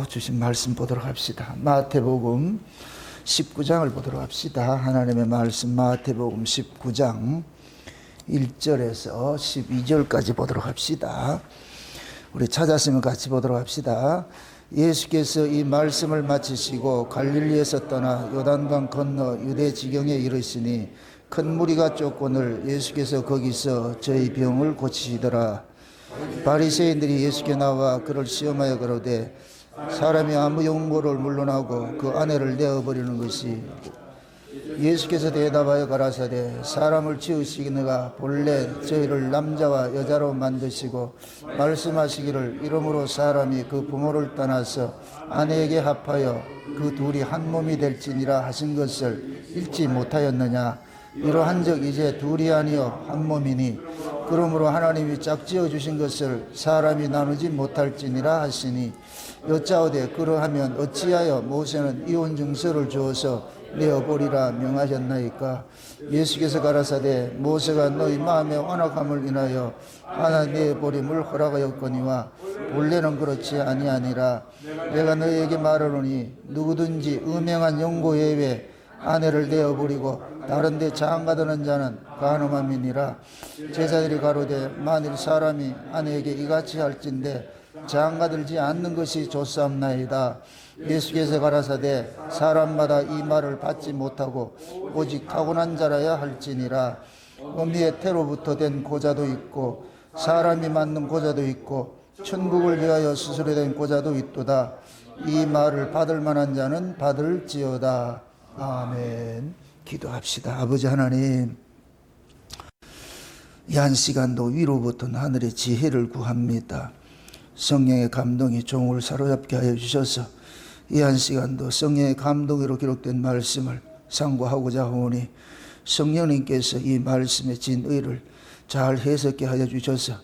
주신 말씀 보도록 합시다. 마태복음 19장을 보도록 합시다. 하나님의 말씀 마태복음 19장 1절에서 12절까지 보도록 합시다. 우리 찾았으면 같이 보도록 합시다. 예수께서 이 말씀을 마치시고 갈릴리에서 떠나 요단강 건너 유대 지경에 이르시니 큰 무리가 쫓거늘 예수께서 거기서 저희 병을 고치시더라. 바리새인들이 예수께 나와 그를 시험하여 가로되 사람이 아무 용모를 물러나고 그 아내를 내어버리는 것이. 예수께서 대답하여 가라사대 사람을 지으시기가 본래 저희를 남자와 여자로 만드시고 말씀하시기를 이러므로 사람이 그 부모를 떠나서 아내에게 합하여 그 둘이 한 몸이 될지니라 하신 것을 읽지 못하였느냐. 이러한즉 이제 둘이 아니요 한 몸이니 그러므로 하나님이 짝지어 주신 것을 사람이 나누지 못할지니라 하시니 여짜오되 그러하면 어찌하여 모세는 이혼 증서를 주어서 내어보리라 명하셨나이까. 예수께서 가라사대 모세가 너희 마음의 완악함을 인하여 하나 내어버림을 허락하였거니와 본래는 그렇지 아니하니라. 내가 너희에게 말하노니 누구든지 음행한 용고 외에 아내를 내어버리고 다른 데 장가드는 자는 간음함이니라. 제자들이 가로되 만일 사람이 아내에게 이같이 할진대 장가들지 않는 것이 좋사옵나이다. 예수께서 가라사대 사람마다 이 말을 받지 못하고 오직 타고난 자라야 할지니라. 어미의 태로부터 된 고자도 있고 사람이 만든 고자도 있고 천국을 위하여 수술된 고자도 있도다. 이 말을 받을 만한 자는 받을지어다. 아멘. 기도합시다. 아버지 하나님, 이 한 시간도 위로부터 하늘의 지혜를 구합니다. 성령의 감동이 종을 사로잡게 하여 주셔서 이 한 시간도 성령의 감동으로 기록된 말씀을 상고하고자 하오니 성령님께서 이 말씀의 진의를 잘 해석케 하여 주셔서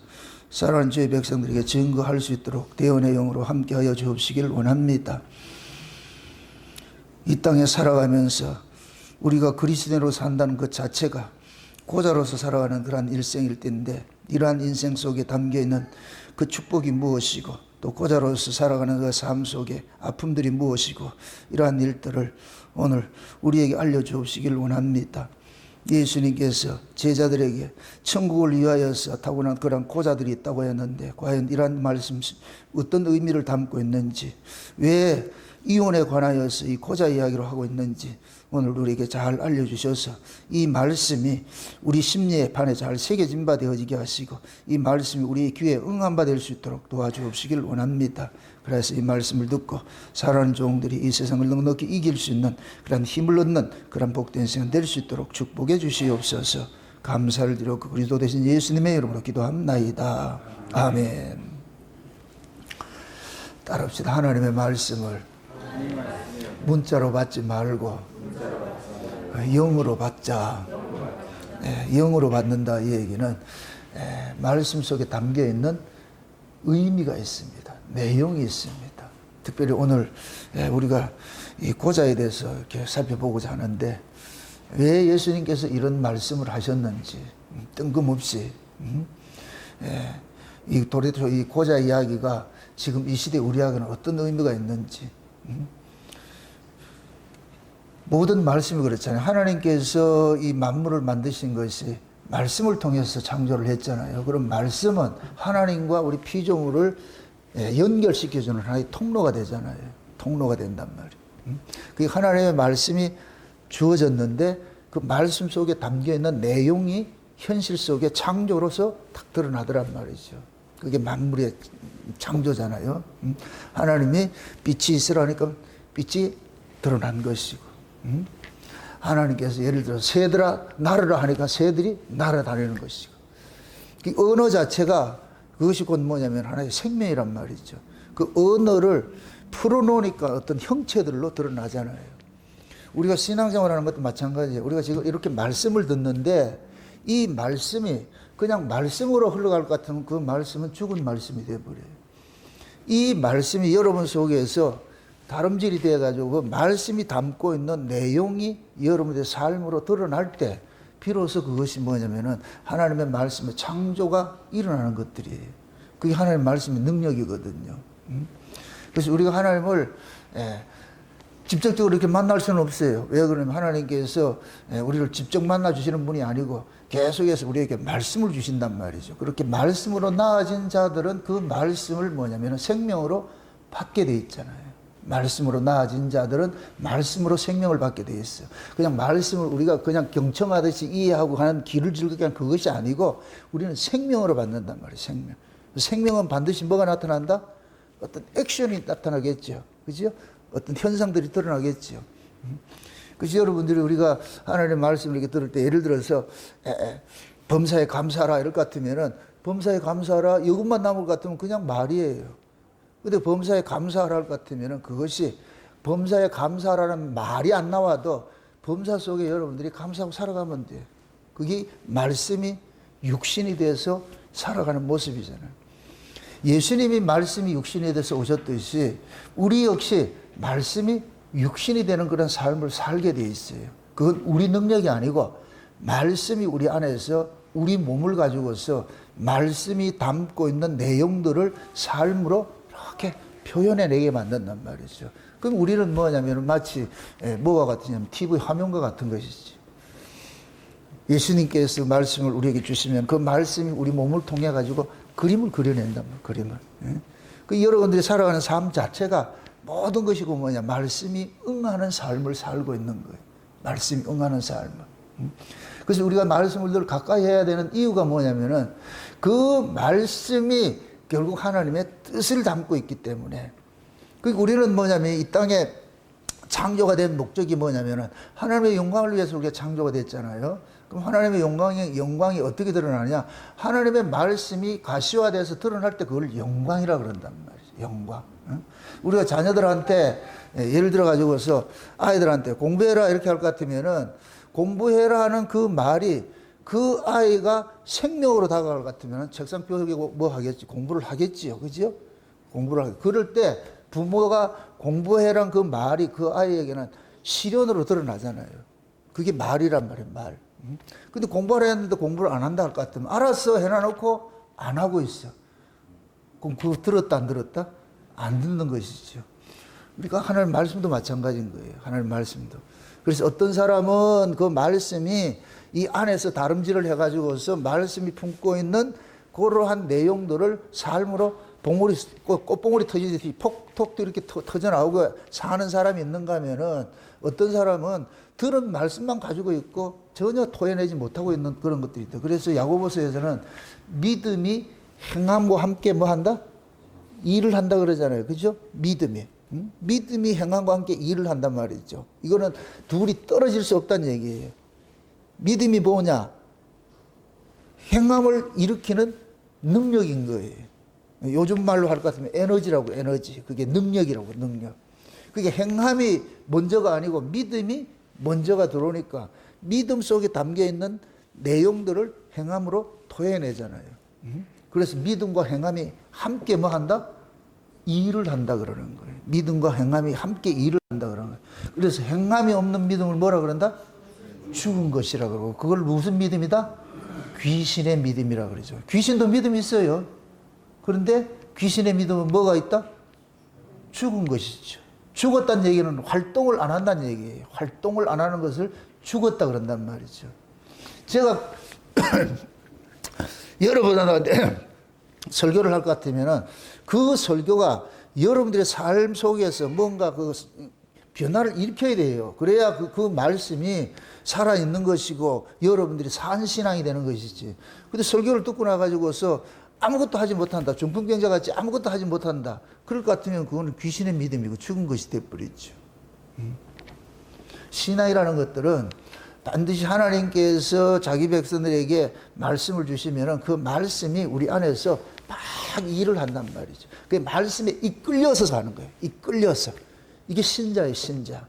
사랑하는 주의 백성들에게 증거할 수 있도록 대언의 영으로 함께 하여 주옵시길 원합니다. 이 땅에 살아가면서 우리가 그리스도인으로 산다는 것 자체가 고자로서 살아가는 그러한 일생일 텐데 이러한 인생 속에 담겨있는 그 축복이 무엇이고 또 고자로서 살아가는 그 삶 속에 아픔들이 무엇이고 이러한 일들을 오늘 우리에게 알려주옵시길 원합니다. 예수님께서 제자들에게 천국을 위하여서 타고난 그런 고자들이 있다고 했는데 과연 이러한 말씀 어떤 의미를 담고 있는지, 왜 이혼에 관하여서 이 고자 이야기로 하고 있는지 오늘 우리에게 잘 알려주셔서 이 말씀이 우리 심리의 판에 잘 새겨진 바 되어지게 하시고 이 말씀이 우리의 귀에 응한 바 될 수 있도록 도와주옵시길 원합니다. 그래서 이 말씀을 듣고 살아가는 종들이 이 세상을 넉넉히 이길 수 있는 그런 힘을 얻는 그런 복된 시간 될 수 있도록 축복해 주시옵소서. 감사를 드려 그리스도 되신 예수님의 이름으로 기도합나이다. 아멘. 따라합시다. 하나님의 말씀을 문자로 받지 말고 영으로 받자. 영으로 받는다 이 얘기는 말씀 속에 담겨있는 의미가 있습니다. 내용이 있습니다. 특별히 오늘 우리가 이 고자에 대해서 이렇게 살펴보고자 하는데 왜 예수님께서 이런 말씀을 하셨는지 뜬금없이 도대체 이 고자 이야기가 지금 이 시대 우리에게는 어떤 의미가 있는지. 모든 말씀이 그렇잖아요. 하나님께서 이 만물을 만드신 것이 말씀을 통해서 창조를 했잖아요. 그럼 말씀은 하나님과 우리 피조물을 연결시켜주는 하나의 통로가 되잖아요. 통로가 된단 말이에요. 그 하나님의 말씀이 주어졌는데 그 말씀 속에 담겨있는 내용이 현실 속에 창조로서 딱 드러나더란 말이죠. 그게 만물의 창조잖아요. 하나님이 빛이 있으라니까 빛이 드러난 것이고, 하나님께서 예를 들어서 새들아 날으라 하니까 새들이 날아다니는 것이고, 그 언어 자체가 그것이 곧 뭐냐면 하나의 생명이란 말이죠. 그 언어를 풀어놓으니까 어떤 형체들로 드러나잖아요. 우리가 신앙생활하는 것도 마찬가지예요. 우리가 지금 이렇게 말씀을 듣는데 이 말씀이 그냥 말씀으로 흘러갈 것 같으면 그 말씀은 죽은 말씀이 되어버려요. 이 말씀이 여러분 속에서 다름질이 되어가지고 그 말씀이 담고 있는 내용이 여러분의 삶으로 드러날 때 비로소 그것이 뭐냐면은 하나님의 말씀의 창조가 일어나는 것들이에요. 그게 하나님의 말씀의 능력이거든요. 그래서 우리가 하나님을 직접적으로 이렇게 만날 수는 없어요. 왜 그러냐면 하나님께서 우리를 직접 만나 주시는 분이 아니고 계속해서 우리에게 말씀을 주신단 말이죠. 그렇게 말씀으로 나아진 자들은 그 말씀을 뭐냐면 생명으로 받게 돼 있잖아요. 말씀으로 나아진 자들은 말씀으로 생명을 받게 돼 있어요. 그냥 말씀을 우리가 그냥 경청하듯이 이해하고 가는 귀를 즐겁게 하는 그것이 아니고 우리는 생명으로 받는단 말이에요. 생명. 생명은 반드시 뭐가 나타난다? 어떤 액션이 나타나겠죠. 그죠? 어떤 현상들이 드러나겠죠. 그래서 여러분들이 우리가 하나님의 말씀을 이렇게 들을 때 예를 들어서 범사에 감사하라 이럴 것 같으면은 범사에 감사하라 이것만 남을 것 같으면 그냥 말이에요. 근데 범사에 감사하라 할 것 같으면은 그것이 범사에 감사하라는 말이 안 나와도 범사 속에 여러분들이 감사하고 살아가면 돼요. 그게 말씀이 육신이 돼서 살아가는 모습이잖아요. 예수님이 말씀이 육신이 돼서 오셨듯이 우리 역시 말씀이 육신이 되는 그런 삶을 살게 돼 있어요. 그건 우리 능력이 아니고 말씀이 우리 안에서 우리 몸을 가지고서 말씀이 담고 있는 내용들을 삶으로 이렇게 표현해내게 만든단 말이죠. 그럼 우리는 뭐냐면 마치 뭐가 같으냐면 TV 화면과 같은 것이지. 예수님께서 말씀을 우리에게 주시면 그 말씀이 우리 몸을 통해 가지고 그림을 그려낸단 말이에요. 그림을. 그 여러분들이 살아가는 삶 자체가 모든 것이고 뭐냐 말씀이 응하는 삶을 살고 있는 거예요. 말씀이 응하는 삶을. 그래서 우리가 말씀을 늘 가까이 해야 되는 이유가 뭐냐면은 그 말씀이 결국 하나님의 뜻을 담고 있기 때문에. 그러니까 우리는 뭐냐면 이 땅에 창조가 된 목적이 뭐냐면은 하나님의 영광을 위해서 우리가 창조가 됐잖아요. 그럼 하나님의 영광이 어떻게 드러나냐? 하나님의 말씀이 가시화돼서 드러날 때 그걸 영광이라 그런단 말이죠. 영광. 우리가 자녀들한테 예를 들어 가지고서 아이들한테 공부해라 이렇게 할 것 같으면은 공부해라 하는 그 말이 그 아이가 생명으로 다가갈 것 같으면 책상 벽에 뭐 하겠지? 공부를 하겠지요. 그죠? 공부를 하겠지. 그럴 때 부모가 공부해란 그 말이 그 아이에게는 실현으로 드러나잖아요. 그게 말이란 말이에요, 말. 근데 공부하라 했는데 공부를 안 한다 할 것 같으면 알았어 해놔놓고 안 하고 있어. 그럼 그거 들었다 안 들었다? 안 듣는 것이죠. 그러니까 하나님 말씀도 마찬가지인 거예요. 하나님 말씀도. 그래서 어떤 사람은 그 말씀이 이 안에서 다름질을 해가지고서 말씀이 품고 있는 그러한 내용들을 삶으로 꽃봉오리 터지듯이 톡톡 이렇게 터져나오고 사는 사람이 있는가 하면은 어떤 사람은 들은 말씀만 가지고 있고 전혀 토해내지 못하고 있는 그런 것들이 있다. 그래서 야고보서에서는 믿음이 행함과 함께 뭐 한다? 일을 한다 그러잖아요. 그죠? 믿음이. 믿음이 행함과 함께 일을 한단 말이죠. 이거는 둘이 떨어질 수 없다는 얘기예요. 믿음이 뭐냐? 행함을 일으키는 능력인 거예요. 요즘 말로 할 것 같으면 에너지라고, 에너지. 그게 능력이라고, 능력. 그게 행함이 먼저가 아니고 믿음이 먼저가 들어오니까 믿음 속에 담겨 있는 내용들을 행함으로 토해내잖아요. 그래서 믿음과 행함이 함께 뭐 한다? 일을 한다 그러는 거예요. 믿음과 행함이 함께 일을 한다 그러는 거예요. 그래서 행함이 없는 믿음을 뭐라 그런다? 죽은 것이라 그러고, 그걸 무슨 믿음이다? 귀신의 믿음이라 그러죠. 귀신도 믿음이 있어요. 그런데 귀신의 믿음은 뭐가 있다? 죽은 것이죠. 죽었다는 얘기는 활동을 안 한다는 얘기예요. 활동을 안 하는 것을 죽었다 그런단 말이죠. 제가 여러분한테 설교를 할 것 같으면은 그 설교가 여러분들의 삶 속에서 뭔가 그 변화를 일으켜야 돼요. 그래야 그 말씀이 살아있는 것이고 여러분들이 산 신앙이 되는 것이지. 근데 설교를 듣고 나가지고서 아무것도 하지 못한다. 중풍병자같이 아무것도 하지 못한다. 그럴 것 같으면 그거는 귀신의 믿음이고 죽은 것이 돼버리죠. 신앙이라는 것들은 반드시 하나님께서 자기 백성들에게 말씀을 주시면 그 말씀이 우리 안에서 막 일을 한단 말이죠. 그 말씀에 이끌려서 사는 거예요. 이끌려서. 이게 신자예요, 신자.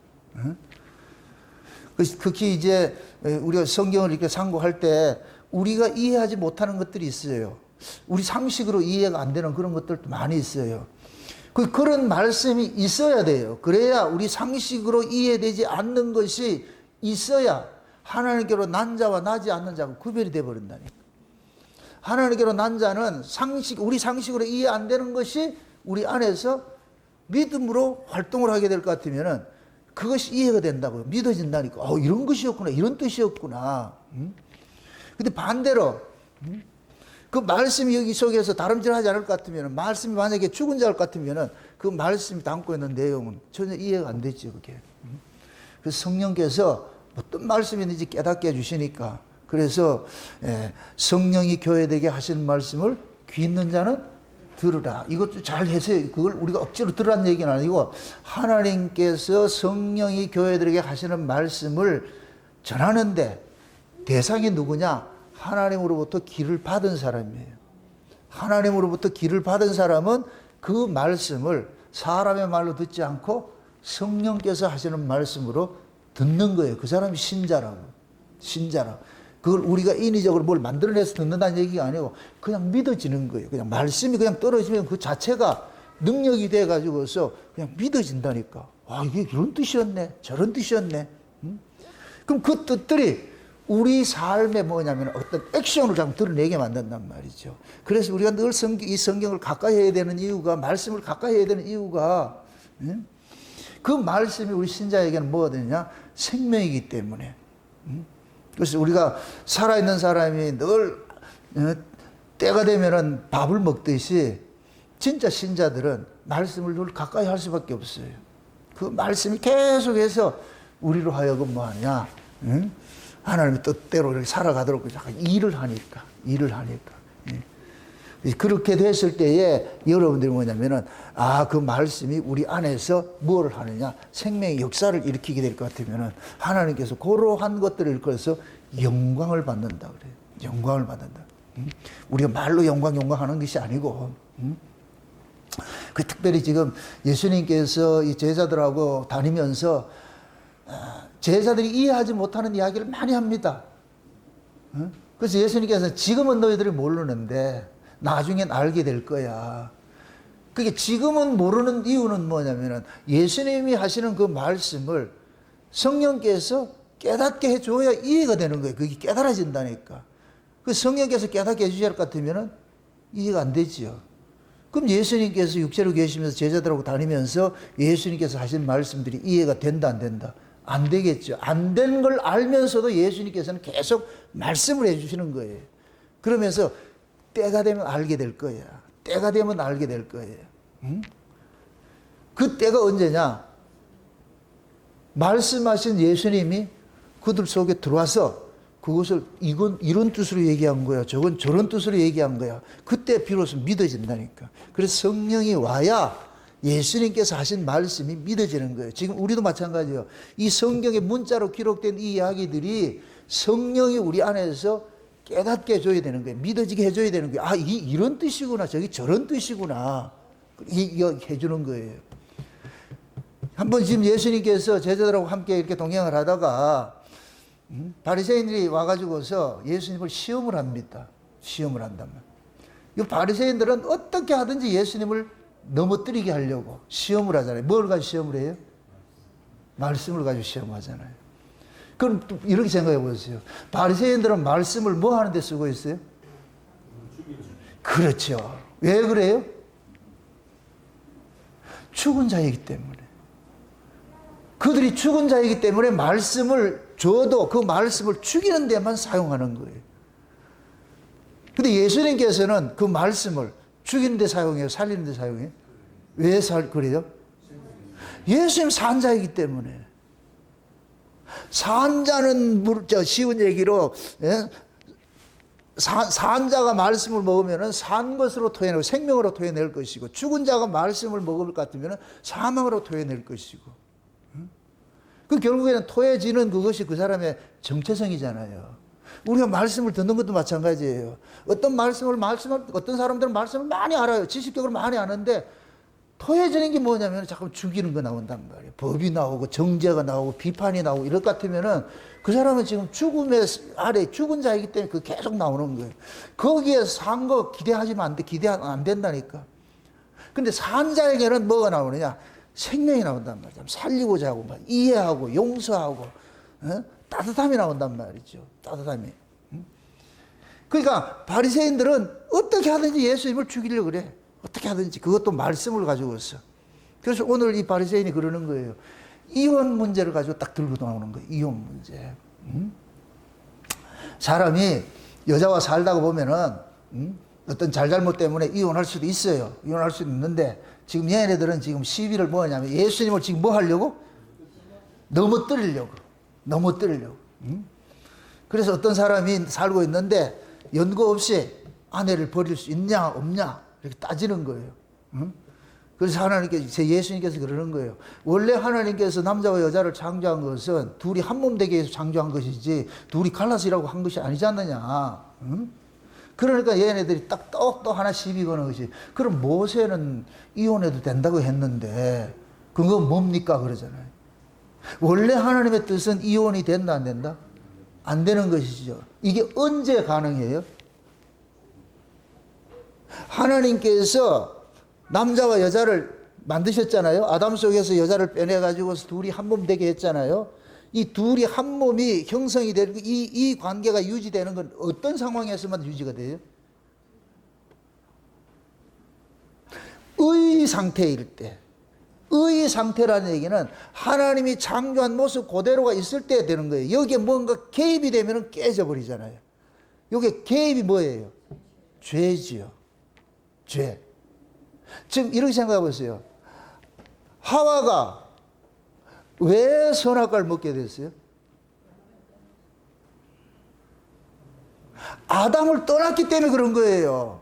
특히 이제 우리가 성경을 이렇게 상고할 때 우리가 이해하지 못하는 것들이 있어요. 우리 상식으로 이해가 안 되는 그런 것들도 많이 있어요. 그런 말씀이 있어야 돼요. 그래야 우리 상식으로 이해되지 않는 것이 있어야 하나님께로 난 자와 나지 않는 자가 구별이 되어버린다니까. 하나님께로 난 자는 우리 상식으로 이해 안 되는 것이 우리 안에서 믿음으로 활동을 하게 될 것 같으면은 그것이 이해가 된다고요. 믿어진다니까. 이런 것이었구나. 이런 뜻이었구나. 근데 반대로, 그 말씀이 여기 속에서 다름질하지 않을 것 같으면, 말씀이 만약에 죽은 자일 것 같으면 그 말씀이 담고 있는 내용은 전혀 이해가 안 되죠, 그게. 그래서 성령께서 어떤 말씀이든지 깨닫게 해주시니까, 그래서 성령이 교회되게 하시는 말씀을 귀 있는 자는 들으라. 이것도 잘 해서 그걸 우리가 억지로 들으라는 얘기는 아니고, 하나님께서 성령이 교회들에게 하시는 말씀을 전하는데 대상이 누구냐? 하나님으로부터 기를 받은 사람이에요. 하나님으로부터 기를 받은 사람은 그 말씀을 사람의 말로 듣지 않고 성령께서 하시는 말씀으로 듣는 거예요. 그 사람이 신자라고. 신자라고. 그걸 우리가 인위적으로 뭘 만들어내서 듣는다는 얘기가 아니고 그냥 믿어지는 거예요. 그냥 말씀이 그냥 떨어지면 그 자체가 능력이 돼가지고서 그냥 믿어진다니까. 이게 이런 뜻이었네. 저런 뜻이었네. 그럼 그 뜻들이 우리 삶에 뭐냐면 어떤 액션을 좀 드러내게 만든단 말이죠. 그래서 우리가 늘 이 성경을 가까이 해야 되는 이유가, 말씀을 가까이 해야 되는 이유가, 그 말씀이 우리 신자에게는 뭐가 되느냐? 생명이기 때문에. 그래서 우리가 살아있는 사람이 늘 때가 되면은 밥을 먹듯이 진짜 신자들은 말씀을 늘 가까이 할 수밖에 없어요. 그 말씀이 계속해서 우리로 하여금 뭐 하냐? 하나님의 뜻대로 이렇게 살아가도록 일을 하니까. 그렇게 됐을 때에 여러분들이 뭐냐면은, 그 말씀이 우리 안에서 무엇을 하느냐? 생명의 역사를 일으키게 될 것 같으면은, 하나님께서 그러한 것들을 일컬어서 영광을 받는다 그래요. 영광을 받는다. 우리가 말로 영광 하는 것이 아니고, 그 특별히 지금 예수님께서 이 제자들하고 다니면서, 제자들이 이해하지 못하는 이야기를 많이 합니다. 그래서 예수님께서 지금은 너희들이 모르는데 나중엔 알게 될 거야. 그게 지금은 모르는 이유는 뭐냐면은 예수님이 하시는 그 말씀을 성령께서 깨닫게 해줘야 이해가 되는 거예요. 그게 깨달아진다니까. 그 성령께서 깨닫게 해주실 것 같으면은 이해가 안 되지요. 그럼 예수님께서 육체로 계시면서 제자들하고 다니면서 예수님께서 하신 말씀들이 이해가 된다, 안 된다? 안 되겠죠. 안 된 걸 알면서도 예수님께서는 계속 말씀을 해주시는 거예요. 그러면서 때가 되면 알게 될 거야. 때가 되면 알게 될 거예요. 그 때가 언제냐? 말씀하신 예수님이 그들 속에 들어와서 그것을 이런 뜻으로 얘기한 거야. 저건 저런 뜻으로 얘기한 거야. 그때 비로소 믿어진다니까. 그래서 성령이 와야 예수님께서 하신 말씀이 믿어지는 거예요. 지금 우리도 마찬가지예요. 이 성경의 문자로 기록된 이 이야기들이 성령이 우리 안에서 깨닫게 해줘야 되는 거예요. 믿어지게 해줘야 되는 거예요. 이런 뜻이구나. 저기 저런 뜻이구나. 해주는 거예요. 한번 지금 예수님께서 제자들하고 함께 이렇게 동행을 하다가 바리새인들이 와가지고서 예수님을 시험을 합니다. 시험을 한단 말이에요. 이 바리새인들은 어떻게 하든지 예수님을 넘어뜨리게 하려고 시험을 하잖아요. 뭘 가지고 시험을 해요? 말씀을 가지고 시험하잖아요. 그럼 이렇게 생각해 보세요. 바리새인들은 말씀을 뭐 하는 데 쓰고 있어요? 그렇죠. 왜 그래요? 죽은 자이기 때문에. 그들이 죽은 자이기 때문에 말씀을 줘도 그 말씀을 죽이는 데만 사용하는 거예요. 근데 예수님께서는 그 말씀을 죽이는 데 사용해요? 살리는 데 사용해요? 왜 그래요? 예수님 산자이기 때문에. 산자는 쉬운 얘기로, 산자가 말씀을 먹으면 산 것으로 토해내고 생명으로 토해낼 것이고, 죽은 자가 말씀을 먹을 것 같으면 사망으로 토해낼 것이고, 그 결국에는 토해지는 그것이 그 사람의 정체성이잖아요. 우리가 말씀을 듣는 것도 마찬가지예요. 어떤 사람들은 말씀을 많이 알아요. 지식적으로 많이 아는데 토해지는 게 뭐냐면 자꾸 죽이는 거 나온단 말이에요. 법이 나오고 정죄가 나오고 비판이 나오고 이럴 것 같으면은 그 사람은 지금 죽음의 아래 죽은 자이기 때문에 그 계속 나오는 거예요. 거기에 산 거 기대하지면 안 돼. 기대하면 안 된다니까. 근데 산 자에게는 뭐가 나오느냐? 생명이 나온단 말이죠. 살리고자 하고 막 이해하고 용서하고 따뜻함이 나온단 말이죠. 따뜻함이. 그러니까 바리새인들은 어떻게 하든지 예수님을 죽이려고 그래. 어떻게 하든지 그것도 말씀을 가지고서. 그래서 오늘 이 바리새인이 그러는 거예요. 이혼 문제를 가지고 딱 들고 나오는 거예요. 이혼 문제. 사람이 여자와 살다가 보면은 어떤 잘잘못 때문에 이혼할 수도 있어요. 이혼할 수도 있는데 지금 얘네들은 지금 시비를 뭐냐면 예수님을 지금 뭐 하려고? 넘어뜨리려고. 그래서 어떤 사람이 살고 있는데 연고 없이 아내를 버릴 수 있냐 없냐 이렇게 따지는 거예요. 그래서 하나님께서, 예수님께서 그러는 거예요. 원래 하나님께서 남자와 여자를 창조한 것은 둘이 한 몸 되게 해서 창조한 것이지 둘이 갈라서 일하고 한 것이 아니지 않느냐. 그러니까 얘네들이 딱 또 하나 시비 거는 것이, 그럼 모세는 이혼해도 된다고 했는데 그건 뭡니까 그러잖아요. 원래 하나님의 뜻은 이혼이 된다 안 된다? 안 되는 것이죠. 이게 언제 가능해요? 하나님께서 남자와 여자를 만드셨잖아요. 아담 속에서 여자를 빼내가지고 둘이 한 몸 되게 했잖아요. 이 둘이 한 몸이 형성이 되고 이 관계가 유지되는 건 어떤 상황에서만 유지가 돼요? 의 상태일 때. 의 상태라는 얘기는 하나님이 창조한 모습 그대로가 있을 때 되는 거예요. 여기에 뭔가 개입이 되면 깨져버리잖아요. 여기에 개입이 뭐예요? 죄지요. 죄. 지금 이렇게 생각해 보세요. 하와가 왜 선악과를 먹게 됐어요? 아담을 떠났기 때문에 그런 거예요.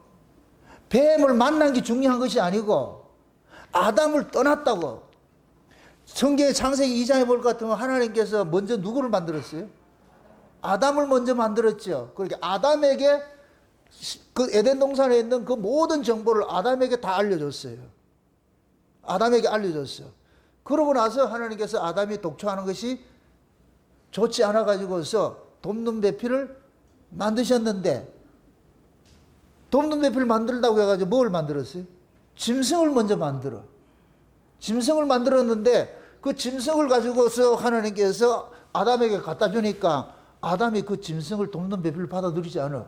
뱀을 만난 게 중요한 것이 아니고 아담을 떠났다고. 성경의 창세기 2장에 볼 것 같으면 하나님께서 먼저 누구를 만들었어요? 아담을 먼저 만들었죠. 그러니까 아담에게 그 에덴 동산에 있는 그 모든 정보를 아담에게 다 알려줬어요. 아담에게 알려줬어요. 그러고 나서 하나님께서 아담이 독초하는 것이 좋지 않아 가지고서 돕는 배필을 만드셨는데, 돕는 배필을 만들다고 해가지고 뭘 만들었어요? 짐승을 먼저 만들어. 짐승을 만들었는데 그 짐승을 가지고서 하나님께서 아담에게 갖다 주니까 아담이 그 짐승을 돕는 배필을 받아들이지 않아.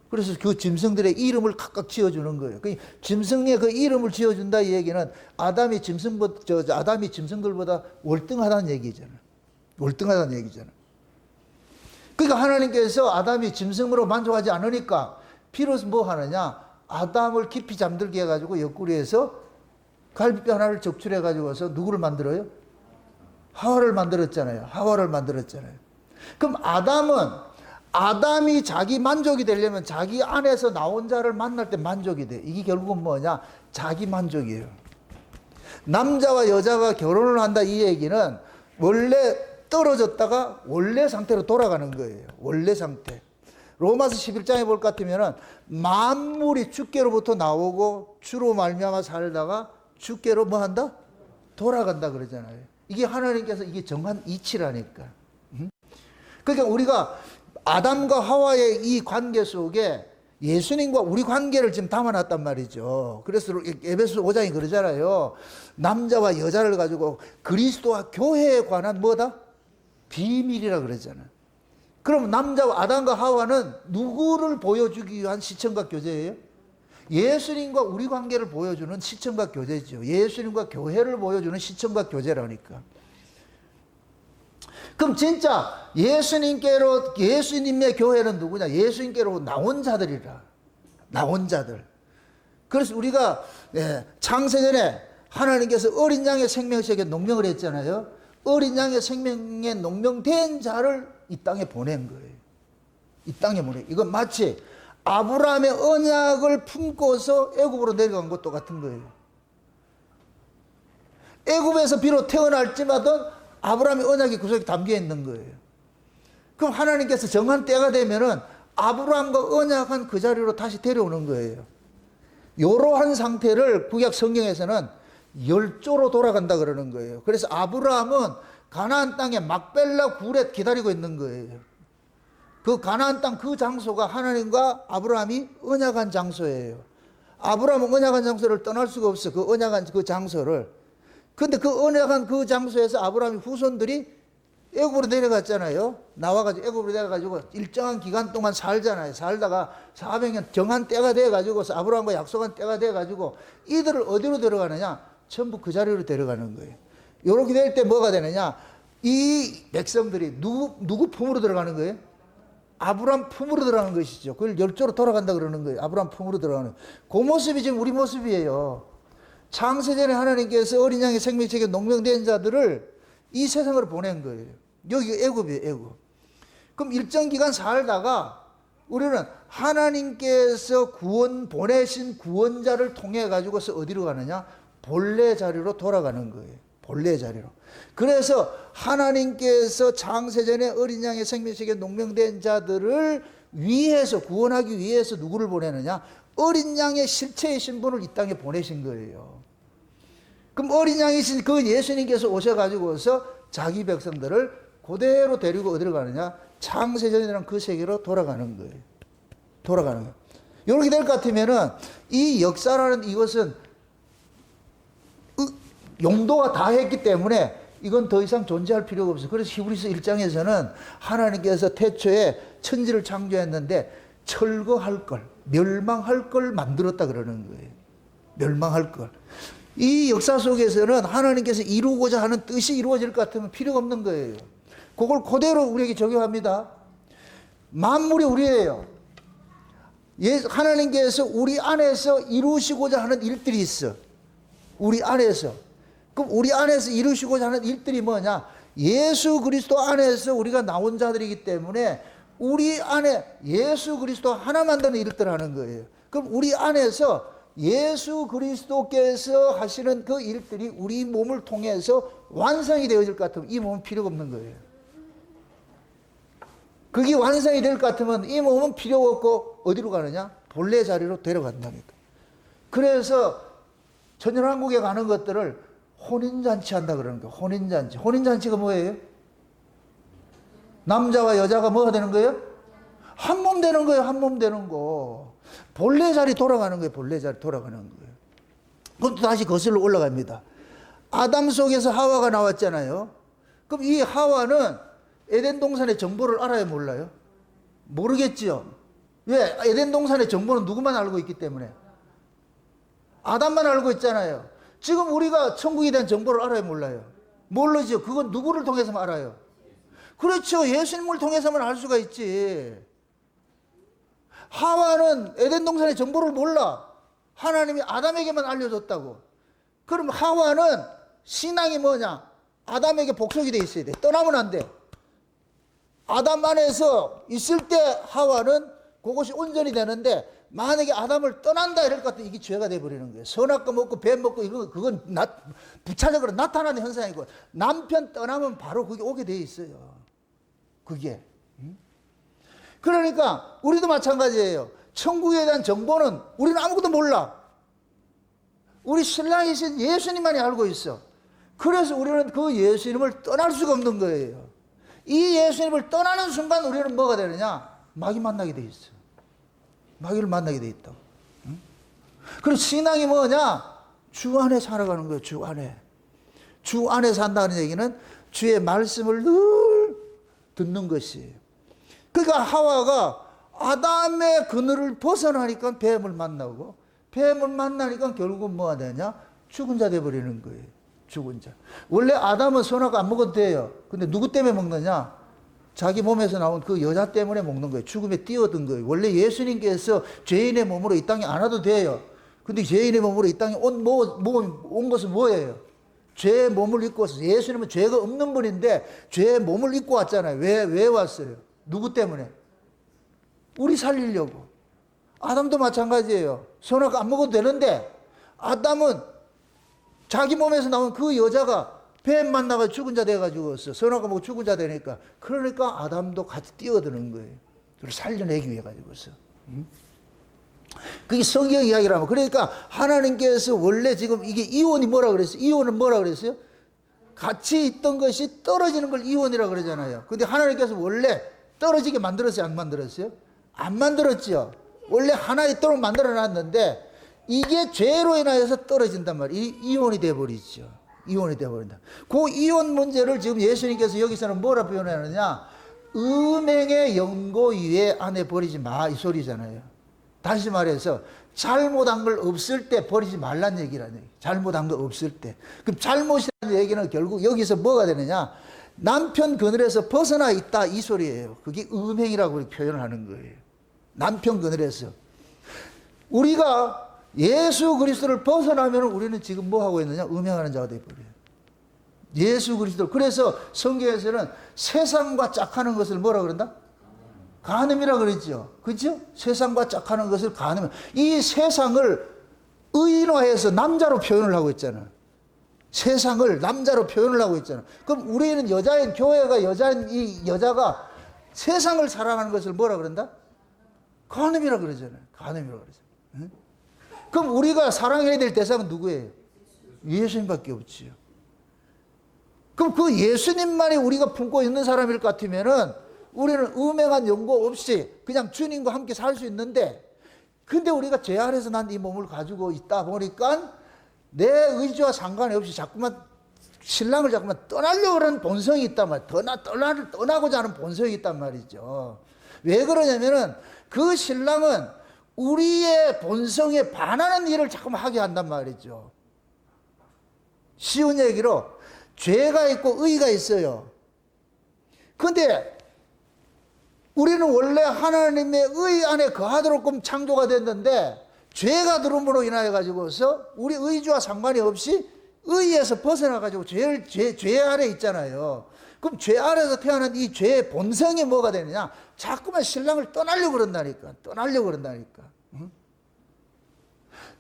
그래서 그 짐승들의 이름을 각각 지어주는 거예요. 그 짐승의 그 이름을 지어준다 이 얘기는 아담이 짐승들보다 월등하다는 얘기잖아. 월등하다는 얘기잖아. 그러니까 하나님께서 아담이 짐승으로 만족하지 않으니까 비로소 뭐 하느냐? 아담을 깊이 잠들게 해가지고 옆구리에서 갈비뼈 하나를 적출해가지고서 누구를 만들어요? 하와를 만들었잖아요. 하와를 만들었잖아요. 그럼 아담이 자기 만족이 되려면 자기 안에서 나온 자를 만날 때 만족이 돼. 이게 결국은 뭐냐? 자기 만족이에요. 남자와 여자가 결혼을 한다 이 얘기는 원래 떨어졌다가 원래 상태로 돌아가는 거예요. 원래 상태. 로마서 11장에 볼 것 같으면 만물이 주께로부터 나오고 주로 말미암아 살다가 주께로 뭐 한다? 돌아간다 그러잖아요. 이게 하나님께서 이게 정한 이치라니까. 그러니까 우리가 아담과 하와의 이 관계 속에 예수님과 우리 관계를 지금 담아놨단 말이죠. 그래서 에베소 5장이 그러잖아요. 남자와 여자를 가지고 그리스도와 교회에 관한 뭐다? 비밀이라 그러잖아요. 그럼 남자와 아담과 하와는 누구를 보여주기 위한 시청각 교제예요? 예수님과 우리 관계를 보여주는 시청각 교제죠. 예수님과 교회를 보여주는 시청각 교제라니까. 그럼 진짜 예수님의 교회는 누구냐? 예수님께로 나온 자들이라. 나온 자들. 그래서 우리가 창세전에 하나님께서 어린 양의 생명책에 농명을 했잖아요. 어린 양의 생명에 농명된 자를 이 땅에 보낸 거예요. 이 땅에 보내. 이건 마치 아브라함의 언약을 품고서 애굽으로 내려간 것도 같은 거예요. 애굽에서 비록 태어날지마도 아브라함의 언약이 그 속에 담겨 있는 거예요. 그럼 하나님께서 정한 때가 되면은 아브라함과 언약한 그 자리로 다시 데려오는 거예요. 이러한 상태를 구약 성경에서는 열조로 돌아간다 그러는 거예요. 그래서 아브라함은 가나안 땅에 막벨라 굴에 기다리고 있는 거예요. 그 가나안 땅 그 장소가 하나님과 아브라함이 언약한 장소예요. 아브라함은 언약한 장소를 떠날 수가 없어. 그 언약한 그 장소를. 근데 그 언약한 그 장소에서 아브라함의 후손들이 애굽으로 내려갔잖아요. 나와가지고 애굽으로 내려가지고 일정한 기간 동안 살잖아요. 살다가 400년 정한 때가 돼가지고 아브라함과 약속한 때가 돼가지고 이들을 어디로 데려가느냐? 전부 그 자리로 데려가는 거예요. 이렇게 될 때 뭐가 되느냐? 이 백성들이 누구 품으로 들어가는 거예요? 아브람 품으로 들어가는 것이죠. 그걸 열조로 돌아간다 그러는 거예요. 아브람 품으로 들어가는. 그 모습이 지금 우리 모습이에요. 창세전에 하나님께서 어린 양의 생명책에 농명된 자들을 이 세상으로 보낸 거예요. 여기 애굽이에요, 애굽. 그럼 일정 기간 살다가 우리는 하나님께서 보내신 구원자를 통해 가지고서 어디로 가느냐? 본래 자리로 돌아가는 거예요. 본래 자리로. 그래서 하나님께서 창세전에 어린 양의 생명책에 농명된 자들을 위해서, 구원하기 위해서 누구를 보내느냐? 어린 양의 실체의 신분을 이 땅에 보내신 거예요. 그럼 어린 양이신 그 예수님께서 오셔가지고서 자기 백성들을 그대로 데리고 어디로 가느냐? 창세전이라는 그 세계로 돌아가는 거예요. 돌아가는 거예요. 이렇게 될 것 같으면은 이 역사라는 이것은 용도가 다 했기 때문에 이건 더 이상 존재할 필요가 없어요. 그래서 히브리서 1장에서는 하나님께서 태초에 천지를 창조했는데 철거할 걸, 멸망할 걸 만들었다 그러는 거예요. 멸망할 걸. 이 역사 속에서는 하나님께서 이루고자 하는 뜻이 이루어질 것 같으면 필요가 없는 거예요. 그걸 그대로 우리에게 적용합니다. 만물이 우리예요. 하나님께서 우리 안에서 이루시고자 하는 일들이 있어. 우리 안에서. 그럼 우리 안에서 이루시고자 하는 일들이 뭐냐? 예수 그리스도 안에서 우리가 나온 자들이기 때문에 우리 안에 예수 그리스도 하나 만드는 일들을 하는 거예요. 그럼 우리 안에서 예수 그리스도께서 하시는 그 일들이 우리 몸을 통해서 완성이 되어질 것 같으면 이 몸은 필요가 없는 거예요. 그게 완성이 될 것 같으면 이 몸은 필요가 없고 어디로 가느냐? 본래 자리로 데려간다니까. 그래서 천연왕국에 가는 것들을 혼인잔치 한다 그러는 거예요. 혼인잔치. 혼인잔치가 뭐예요? 남자와 여자가 뭐가 되는 거예요? 한 몸 되는 거예요. 한 몸 되는 거. 본래 자리 돌아가는 거예요. 본래 자리 돌아가는 거예요. 그럼 또 다시 거슬러 올라갑니다. 아담 속에서 하와가 나왔잖아요. 그럼 이 하와는 에덴 동산의 정보를 알아요, 몰라요? 모르겠죠. 왜? 에덴 동산의 정보는 누구만 알고 있기 때문에. 아담만 알고 있잖아요. 지금 우리가 천국에 대한 정보를 알아요, 몰라요? 모르죠. 그건 누구를 통해서만 알아요? 그렇죠. 예수님을 통해서만 알 수가 있지. 하와는 에덴 동산의 정보를 몰라. 하나님이 아담에게만 알려줬다고. 그럼 하와는 신앙이 뭐냐? 아담에게 복속이 돼 있어야 돼. 떠나면 안 돼. 아담 안에서 있을 때 하와는 그것이 온전히 되는데 만약에 아담을 떠난다 이럴 것 같으면 이게 죄가 돼버리는 거예요. 선악과 먹고 뱀 먹고 이건 그건 부차적으로 나타나는 현상이고 남편 떠나면 바로 그게 오게 돼 있어요. 그게. 그러니까 우리도 마찬가지예요. 천국에 대한 정보는 우리는 아무것도 몰라. 우리 신랑이신 예수님만이 알고 있어. 그래서 우리는 그 예수님을 떠날 수가 없는 거예요. 이 예수님을 떠나는 순간 우리는 뭐가 되느냐? 마귀 만나게 돼 있어. 마귀를 만나게 돼 있다. 응? 그리고 신앙이 뭐냐? 주 안에 살아가는 거예요. 주 안에. 주 안에 산다는 얘기는 주의 말씀을 늘 듣는 것이에요. 그러니까 하와가 아담의 그늘을 벗어나니까 뱀을 만나고 뱀을 만나니까 결국은 뭐가 되냐? 죽은 자 돼버리는 거예요. 죽은 자. 원래 아담은 선악 안 먹어도 돼요. 근데 누구 때문에 먹느냐? 자기 몸에서 나온 그 여자 때문에 먹는 거예요. 죽음에 뛰어든 거예요. 원래 예수님께서 죄인의 몸으로 이 땅에 안 와도 돼요. 근데 죄인의 몸으로 이 땅에 온 것은 뭐예요? 죄의 몸을 입고 왔어요. 예수님은 죄가 없는 분인데 죄의 몸을 입고 왔잖아요. 왜 왔어요? 누구 때문에? 우리 살리려고. 아담도 마찬가지예요. 선악 안 먹어도 되는데 아담은 자기 몸에서 나온 그 여자가 뱀 만나가 죽은 자 돼가지고 선악과 먹고 죽은 자 되니까 그러니까 아담도 같이 뛰어드는 거예요. 그걸 살려내기 위해 가지고서. 그게 성경 이야기라면 그러니까 하나님께서 원래 지금 이게 이혼이 뭐라 그랬어요? 이혼은 뭐라 그랬어요? 같이 있던 것이 떨어지는 걸 이혼이라 그러잖아요. 근데 하나님께서 원래 떨어지게 만들었어요? 안 만들었어요? 안 만들었죠. 원래 하나의 뜰을 만들어 놨는데 이게 죄로 인하여서 떨어진단 말이에요. 이혼이 돼버리죠. 이혼이 돼버린다. 그 이혼 문제를 지금 예수님께서 여기서는 뭐라 표현하느냐? 음행의 연고 위에 안에 버리지 마 이 소리잖아요. 다시 말해서 잘못한 걸 없을 때 버리지 말란 얘기라는 얘기. 잘못한 거 없을 때. 그럼 잘못이라는 얘기는 결국 여기서 뭐가 되느냐? 남편 그늘에서 벗어나 있다 이 소리예요. 그게 음행이라고 표현을 하는 거예요. 남편 그늘에서. 우리가 예수 그리스도를 벗어나면 우리는 지금 뭐 하고 있느냐? 음행하는 자가 되어버려요. 예수 그리스도. 그래서 성경에서는 세상과 짝하는 것을 뭐라 그런다? 간음이라 그랬죠. 그죠? 세상과 짝하는 것을 간음. 이 세상을 의인화해서 남자로 표현을 하고 있잖아. 세상을 남자로 표현을 하고 있잖아. 그럼 우리는 여자인, 교회가 여자인 이 여자가 세상을 사랑하는 것을 뭐라 그런다? 간음이라 그러잖아요. 간음이라 그러잖아요. 응? 그럼 우리가 사랑해야 될 대상은 누구예요? 예수님밖에 없지요. 그럼 그 예수님만이 우리가 품고 있는 사람일 것 같으면은 우리는 음행한 연고 없이 그냥 주님과 함께 살 수 있는데, 근데 우리가 죄 아래서 난 이 몸을 가지고 있다 보니까 내 의지와 상관이 없이 자꾸만 신랑을 자꾸만 떠나려고 하는 본성이 있단 말이에요. 떠나고자 하는 본성이 있단 말이죠. 왜 그러냐면은 그 신랑은 우리의 본성에 반하는 일을 자꾸만 하게 한단 말이죠. 쉬운 얘기로 죄가 있고 의가 있어요. 근데 우리는 원래 하나님의 의 안에 거하도록 창조가 됐는데 죄가 들어옴으로 인하여 가지고서 우리 의지와 상관이 없이 의에서 벗어나 가지고 죄 아래 있잖아요. 그럼 죄 아래에서 태어난 이 죄의 본성이 뭐가 되느냐? 자꾸만 신랑을 떠나려고 그런다니까. 응?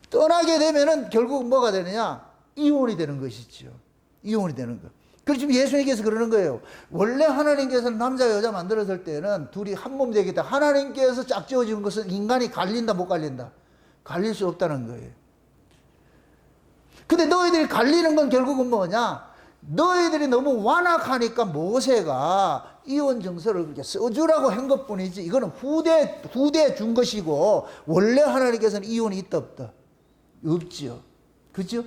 떠나게 되면은 결국 뭐가 되느냐? 이혼이 되는 것이죠. 이혼이 되는 것. 그래서 지금 예수님께서 그러는 거예요. 원래 하나님께서는 남자 여자 만들었을 때는 둘이 한 몸 되겠다. 하나님께서 짝지어 지은 것은 인간이 갈린다 못 갈린다? 갈릴 수 없다는 거예요. 근데 너희들이 갈리는 건 결국은 뭐냐? 너희들이 너무 완악하니까 모세가 이혼 증서를 그렇게 써주라고 한 것뿐이지, 이거는 후대에 준 것이고, 원래 하나님께서는 이혼이 있다 없다? 없지요. 그죠?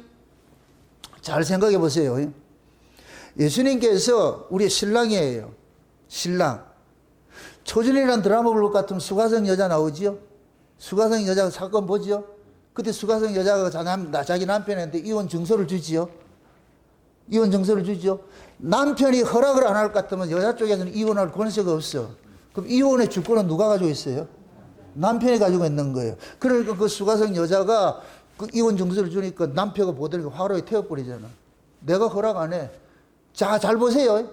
잘 생각해 보세요. 예수님께서 우리의 신랑이에요. 신랑. 초전이라는 드라마 볼 것 같으면 수가성 여자 나오지요? 수가성 여자 사건 보지요? 그때 수가성 여자가 자기 남편한테 이혼 증서를 주지요? 이혼 증서를 주죠? 남편이 허락을 안 할 것 같으면 여자 쪽에서는 이혼할 권세가 없어. 그럼 이혼의 주권은 누가 가지고 있어요? 남편이 가지고 있는 거예요. 그러니까 그 수가성 여자가 그 이혼 증서를 주니까 남편이 보더니 화로에 태워버리잖아. 내가 허락 안 해. 자, 잘 보세요.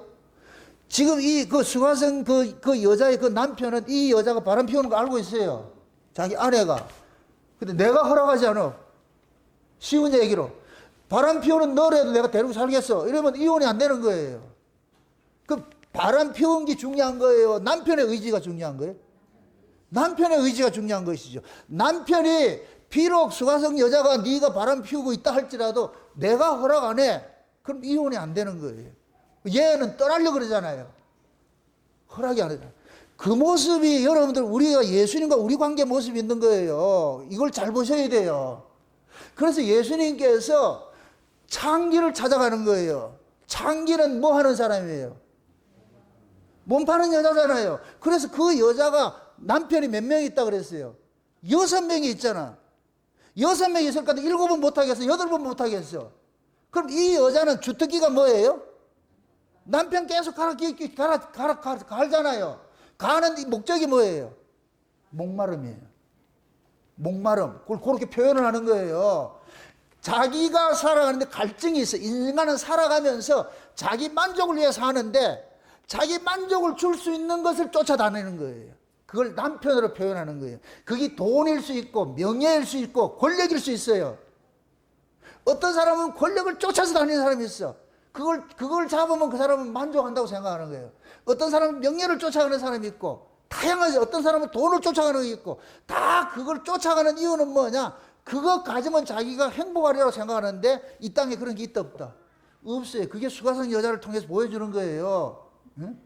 지금 그 수가성 그 여자의 그 남편은 이 여자가 바람 피우는 거 알고 있어요. 자기 아내가. 근데 내가 허락하지 않아. 쉬운 얘기로. 바람 피우는 너라도 내가 데리고 살겠어. 이러면 이혼이 안 되는 거예요. 그 바람 피운 게 중요한 거예요? 남편의 의지가 중요한 거예요? 남편의 의지가 중요한 것이죠. 남편이 비록 수가성 여자가 네가 바람 피우고 있다 할지라도 내가 허락 안 해. 그럼 이혼이 안 되는 거예요. 얘는 떠나려고 그러잖아요. 허락이 안 해요. 그 모습이 여러분들 우리가 예수님과 우리 관계 모습이 있는 거예요. 이걸 잘 보셔야 돼요. 그래서 예수님께서 창기를 찾아가는 거예요. 창기는 뭐 하는 사람이에요? 몸 파는 여자잖아요. 그래서 그 여자가 남편이 몇 명 있다 그랬어요? 6명이 있잖아. 6명이 있을 건데 7번 못하겠어? 8번 못하겠어? 그럼 이 여자는 주특기가 뭐예요? 남편 계속 갈잖아요. 가는 목적이 뭐예요? 목마름이에요. 목마름. 그걸 그렇게 표현을 하는 거예요. 자기가 살아가는데 갈증이 있어. 인간은 살아가면서 자기 만족을 위해서 하는데 자기 만족을 줄 수 있는 것을 쫓아다니는 거예요. 그걸 남편으로 표현하는 거예요. 그게 돈일 수 있고 명예일 수 있고 권력일 수 있어요. 어떤 사람은 권력을 쫓아서 다니는 사람이 있어. 그걸 잡으면 그 사람은 만족한다고 생각하는 거예요. 어떤 사람은 명예를 쫓아가는 사람이 있고, 다양하죠. 어떤 사람은 돈을 쫓아가는 게 있고, 다 그걸 쫓아가는 이유는 뭐냐? 그거 가지면 자기가 행복하리라고 생각하는데, 이 땅에 그런 게 있다 없다? 없어요. 그게 수가성 여자를 통해서 보여주는 거예요. 응?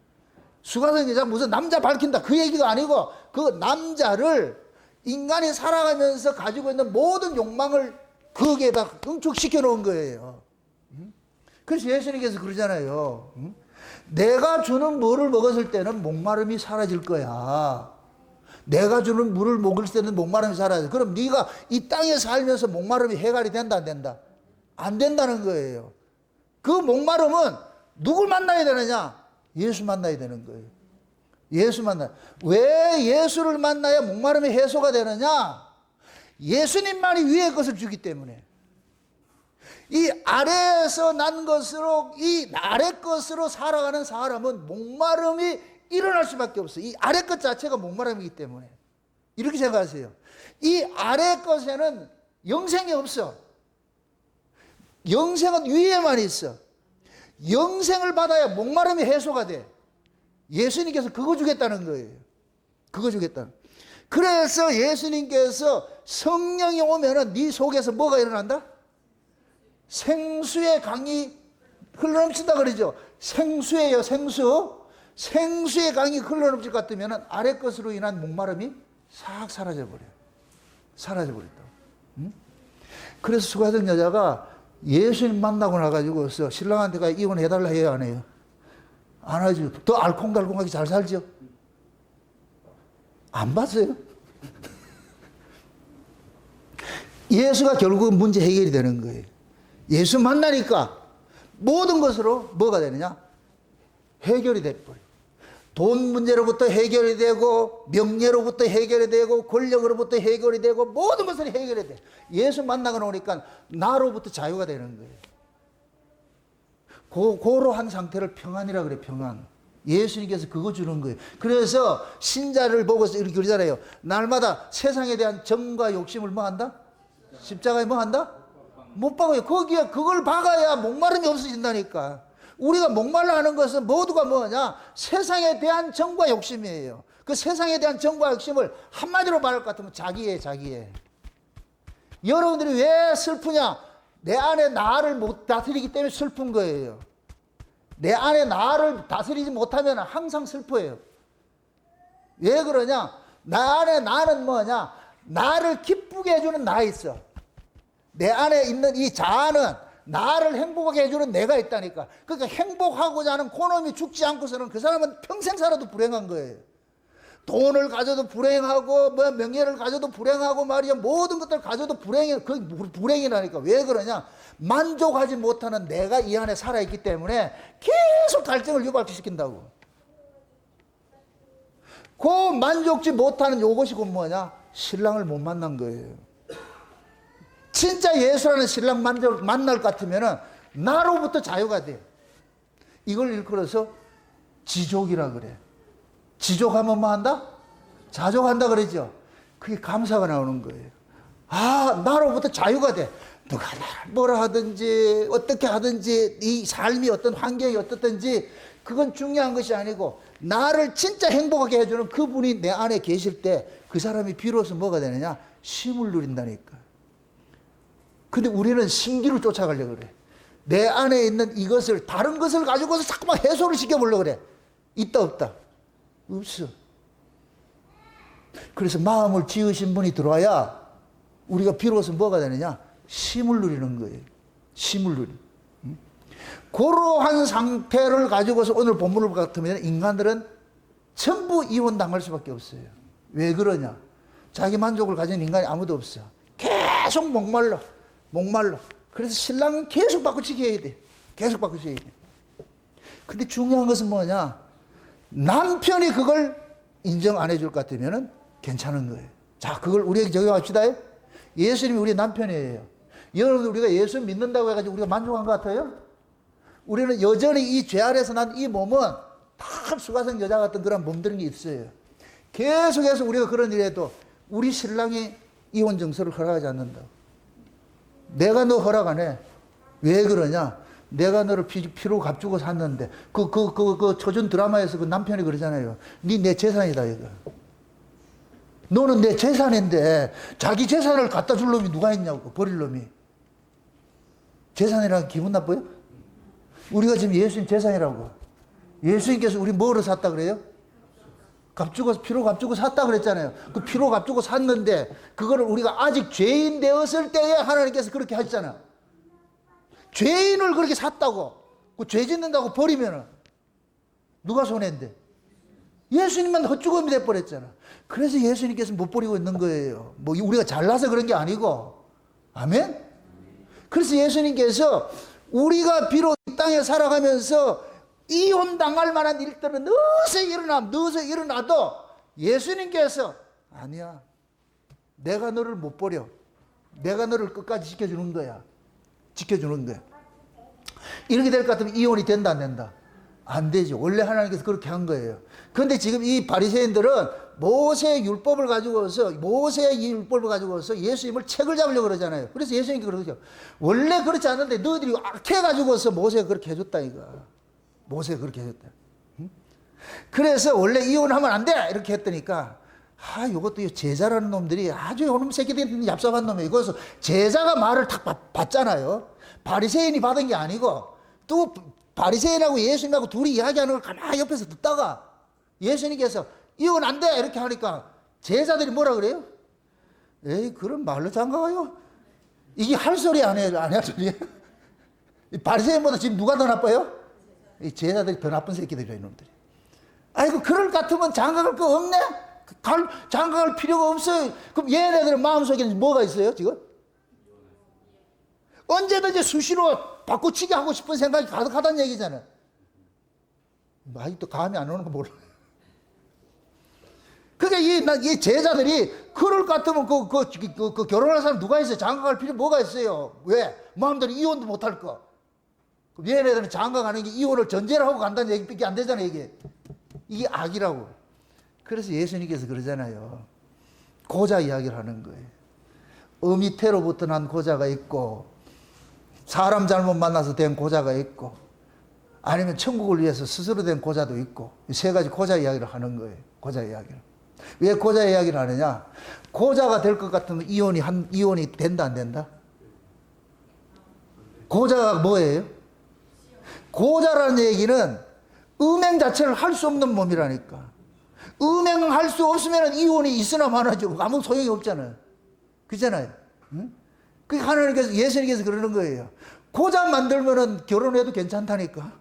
수가성 여자 무슨 남자 밝힌다 그 얘기가 아니고, 그 남자를 인간이 살아가면서 가지고 있는 모든 욕망을 거기에다 응축시켜 놓은 거예요. 그래서 예수님께서 그러잖아요. 내가 주는 뭐를 먹었을 때는 목마름이 사라질 거야. 내가 주는 물을 먹을 때는 목마름이 사라져. 그럼 네가 이 땅에 살면서 목마름이 해결이 된다, 안 된다? 안 된다는 거예요. 그 목마름은 누굴 만나야 되느냐? 예수 만나야 되는 거예요. 예수 만나. 왜 예수를 만나야 목마름이 해소가 되느냐? 예수님만이 위의 것을 주기 때문에. 이 아래에서 난 것으로, 이 아래 것으로 살아가는 사람은 목마름이 일어날 수밖에 없어요. 이 아래 것 자체가 목마름이기 때문에. 이렇게 생각하세요. 이 아래 것에는 영생이 없어. 영생은 위에만 있어. 영생을 받아야 목마름이 해소가 돼. 예수님께서 그거 주겠다는 거예요. 그거 주겠다는. 그래서 예수님께서 성령이 오면은 네 속에서 뭐가 일어난다? 생수의 강이 흘러넘친다 그러죠. 생수예요, 생수. 생수의 강이 흘러넘칠 것 같으면 아래 것으로 인한 목마름이 싹 사라져버려요. 사라져버렸다. 응? 그래서 수가된 여자가 예수님 만나고 나가지고서 신랑한테 가 이혼해달라 해요, 안 해요? 안 하죠. 더 알콩달콩하게 잘 살죠? 안 봤어요? 예수가 결국 문제 해결이 되는 거예요. 예수 만나니까 모든 것으로 뭐가 되느냐? 해결이 돼버려요. 돈 문제로부터 해결이 되고, 명예로부터 해결이 되고, 권력으로부터 해결이 되고, 모든 것을 해결이 돼. 예수 만나고 나오니까 나로부터 자유가 되는 거예요. 고로한 상태를 평안이라 그래, 평안. 예수님께서 그거 주는 거예요. 그래서 신자를 보고서 이렇게 그러잖아요. 날마다 세상에 대한 정과 욕심을 뭐 한다? 십자가에 뭐 한다? 못 박아요. 거기에 그걸 박아야 목마름이 없어진다니까. 우리가 목말라 하는 것은 모두가 뭐냐? 세상에 대한 정과 욕심이에요. 그 세상에 대한 정과 욕심을 한마디로 말할 것 같으면 자기애, 자기애. 여러분들이 왜 슬프냐? 내 안에 나를 못 다스리기 때문에 슬픈 거예요. 내 안에 나를 다스리지 못하면 항상 슬퍼요. 왜 그러냐? 나 안에 나는 뭐냐? 나를 기쁘게 해주는 나 있어. 내 안에 있는 이 자아는 나를 행복하게 해주는 내가 있다니까. 그러니까 행복하고자 하는 그놈이 죽지 않고서는 그 사람은 평생 살아도 불행한 거예요. 돈을 가져도 불행하고, 뭐 명예를 가져도 불행하고 말이야. 모든 것들을 가져도 불행이라니까. 왜 그러냐? 만족하지 못하는 내가 이 안에 살아있기 때문에 계속 갈증을 유발시킨다고. 그 만족지 못하는 요것이 곧 뭐냐? 신랑을 못 만난 거예요. 진짜 예수라는 신랑 만날 것 같으면은 나로부터 자유가 돼. 이걸 일컬어서 지족이라 그래. 지족하면 뭐 한다? 자족한다 그러죠. 그게 감사가 나오는 거예요. 아, 나로부터 자유가 돼. 누가 나를 뭐라 하든지 어떻게 하든지 이 삶이 어떤 환경이 어떻든지 그건 중요한 것이 아니고 나를 진짜 행복하게 해주는 그분이 내 안에 계실 때 그 사람이 비로소 뭐가 되느냐? 쉼을 누린다니까. 근데 우리는 신기를 쫓아가려고 그래. 내 안에 있는 이것을, 다른 것을 가지고서 자꾸만 해소를 시켜보려고 그래. 있다, 없다? 없어. 그래서 마음을 지으신 분이 들어와야 우리가 비로소 뭐가 되느냐? 쉼을 누리는 거예요. 쉼을 누리는. 그러한 상태를 가지고서 오늘 본문을 같으면 인간들은 전부 이혼당할 수밖에 없어요. 왜 그러냐? 자기 만족을 가진 인간이 아무도 없어. 계속 목말라. 그래서 신랑은 계속 바꾸치기 해야 돼. 계속 바꾸치기 해야 돼. 근데 중요한 것은 뭐냐? 남편이 그걸 인정 안 해줄 것 같으면 괜찮은 거예요. 자, 그걸 우리에게 적용합시다. 예수님이 우리 남편이에요. 여러분, 우리가 예수 믿는다고 해가지고 우리가 만족한 것 같아요? 우리는 여전히 이 죄 아래서 난 이 몸은 다 수가성 여자 같은 그런 몸들인 게 있어요. 계속해서 우리가 그런 일에도 우리 신랑이 이혼 정서를 허락하지 않는다. 내가 너 허락 안 해. 왜 그러냐? 내가 너를 피로 값주고 샀는데, 그 초전 드라마에서 그 남편이 그러잖아요. 네 내 재산이다, 이거. 너는 내 재산인데, 자기 재산을 갖다 줄 놈이 누가 있냐고, 버릴 놈이. 재산이라는 기분 나빠요? 우리가 지금 예수님 재산이라고. 예수님께서 우리 뭐로 샀다 그래요? 피로 값주고 샀다 그랬잖아요. 그 피로 값주고 샀는데, 그거를 우리가 아직 죄인 되었을 때에 하나님께서 그렇게 하셨잖아. 죄인을 그렇게 샀다고, 그 죄 짓는다고 버리면은, 누가 손해인데? 예수님만 헛죽음이 돼버렸잖아. 그래서 예수님께서 못 버리고 있는 거예요. 뭐 우리가 잘나서 그런 게 아니고. 아멘? 그래서 예수님께서 우리가 비록 이 땅에 살아가면서 이혼 당할 만한 일들은 너서 일어나도 예수님께서 아니야. 내가 너를 못 버려. 내가 너를 끝까지 지켜주는 거야. 지켜주는 거야. 이렇게 될 것 같으면 이혼이 된다 안 된다? 안 되죠. 원래 하나님께서 그렇게 한 거예요. 그런데 지금 이 바리새인들은 모세의 율법을 가지고서 예수님을 책을 잡으려고 그러잖아요. 그래서 예수님께 그러죠. 원래 그렇지 않은데 너희들이 악해가지고서 모세가 그렇게 해줬다 이거. 모세가 그렇게 해줬다. 응? 그래서 원래 이혼하면 안 돼 이렇게 했더니까 이것도 제자라는 놈들이 아주 요놈 새끼들이 얍삽한 놈이에요. 그래서 제자가 말을 탁 받잖아요. 바리새인이 받은 게 아니고 또 바리새인하고 예수님하고 둘이 이야기하는 걸 가만히 옆에서 듣다가 예수님께서 이건 안 돼 이렇게 하니까 제자들이 뭐라 그래요? 에이 그런 말로 장가가요? 이게 할 소리 안 할 소리예요? 바리새인보다 지금 누가 더 나빠요? 이 제자들이 더 나쁜 새끼들이에요 이놈들이. 아이고 그럴 것 같으면 장가갈 거 없네? 장가갈 필요가 없어요. 그럼 얘네들 마음속에는 뭐가 있어요 지금? 언제든지 수시로 바꿔치기 하고 싶은 생각이 가득하다는 얘기잖아요. 아직도 감이 안 오는 거 몰라요. 그러니까 이 제자들이 그럴 것 같으면 그 결혼할 사람 누가 있어요? 장가갈 필요 뭐가 있어요? 왜? 마음대로 이혼도 못할 거. 그럼 얘네들은 장가가는 게 이혼을 전제로 하고 간다는 얘기밖에 안 되잖아요 이게. 이게 악이라고. 그래서 예수님께서 그러잖아요. 고자 이야기를 하는 거예요. 어미태로부터 난 고자가 있고 사람 잘못 만나서 된 고자가 있고 아니면 천국을 위해서 스스로 된 고자도 있고 세 가지 고자 이야기를 하는 거예요. 고자 이야기를. 왜 고자 이야기를 하느냐? 고자가 될 것 같으면 이혼이 된다 안 된다? 고자가 뭐예요? 고자라는 얘기는 음행 자체를 할 수 없는 몸이라니까. 음행할 수 없으면 이혼이 있으나 마나죠. 아무 소용이 없잖아요. 그렇잖아요. 응? 그 하나님께서 예수님께서 그러는 거예요. 고자 만들면은 결혼해도 괜찮다니까.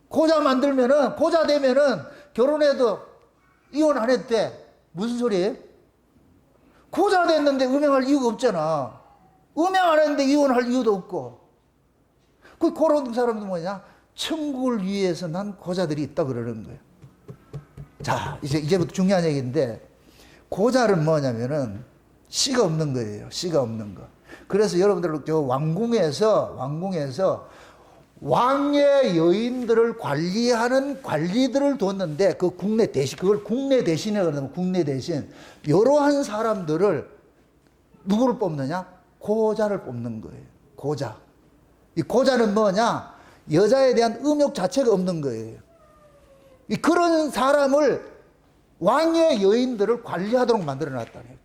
고자 되면은 결혼해도 이혼 안 해도 돼. 무슨 소리예요? 고자 됐는데 음행할 이유가 없잖아. 음행 안 했는데 이혼할 이유도 없고. 그런 사람도 뭐냐? 천국을 위해서 난 고자들이 있다 그러는 거예요. 자, 이제부터 중요한 얘기인데, 고자는 뭐냐면은, 씨가 없는 거예요. 씨가 없는 거. 그래서 여러분들, 왕궁에서 왕의 여인들을 관리하는 관리들을 뒀는데, 그걸 국내 대신에 그러면 국내 대신, 이러한 사람들을 누구를 뽑느냐? 고자를 뽑는 거예요. 고자. 이 고자는 뭐냐? 여자에 대한 음욕 자체가 없는 거예요. 그런 사람을 왕의 여인들을 관리하도록 만들어 놨다니까.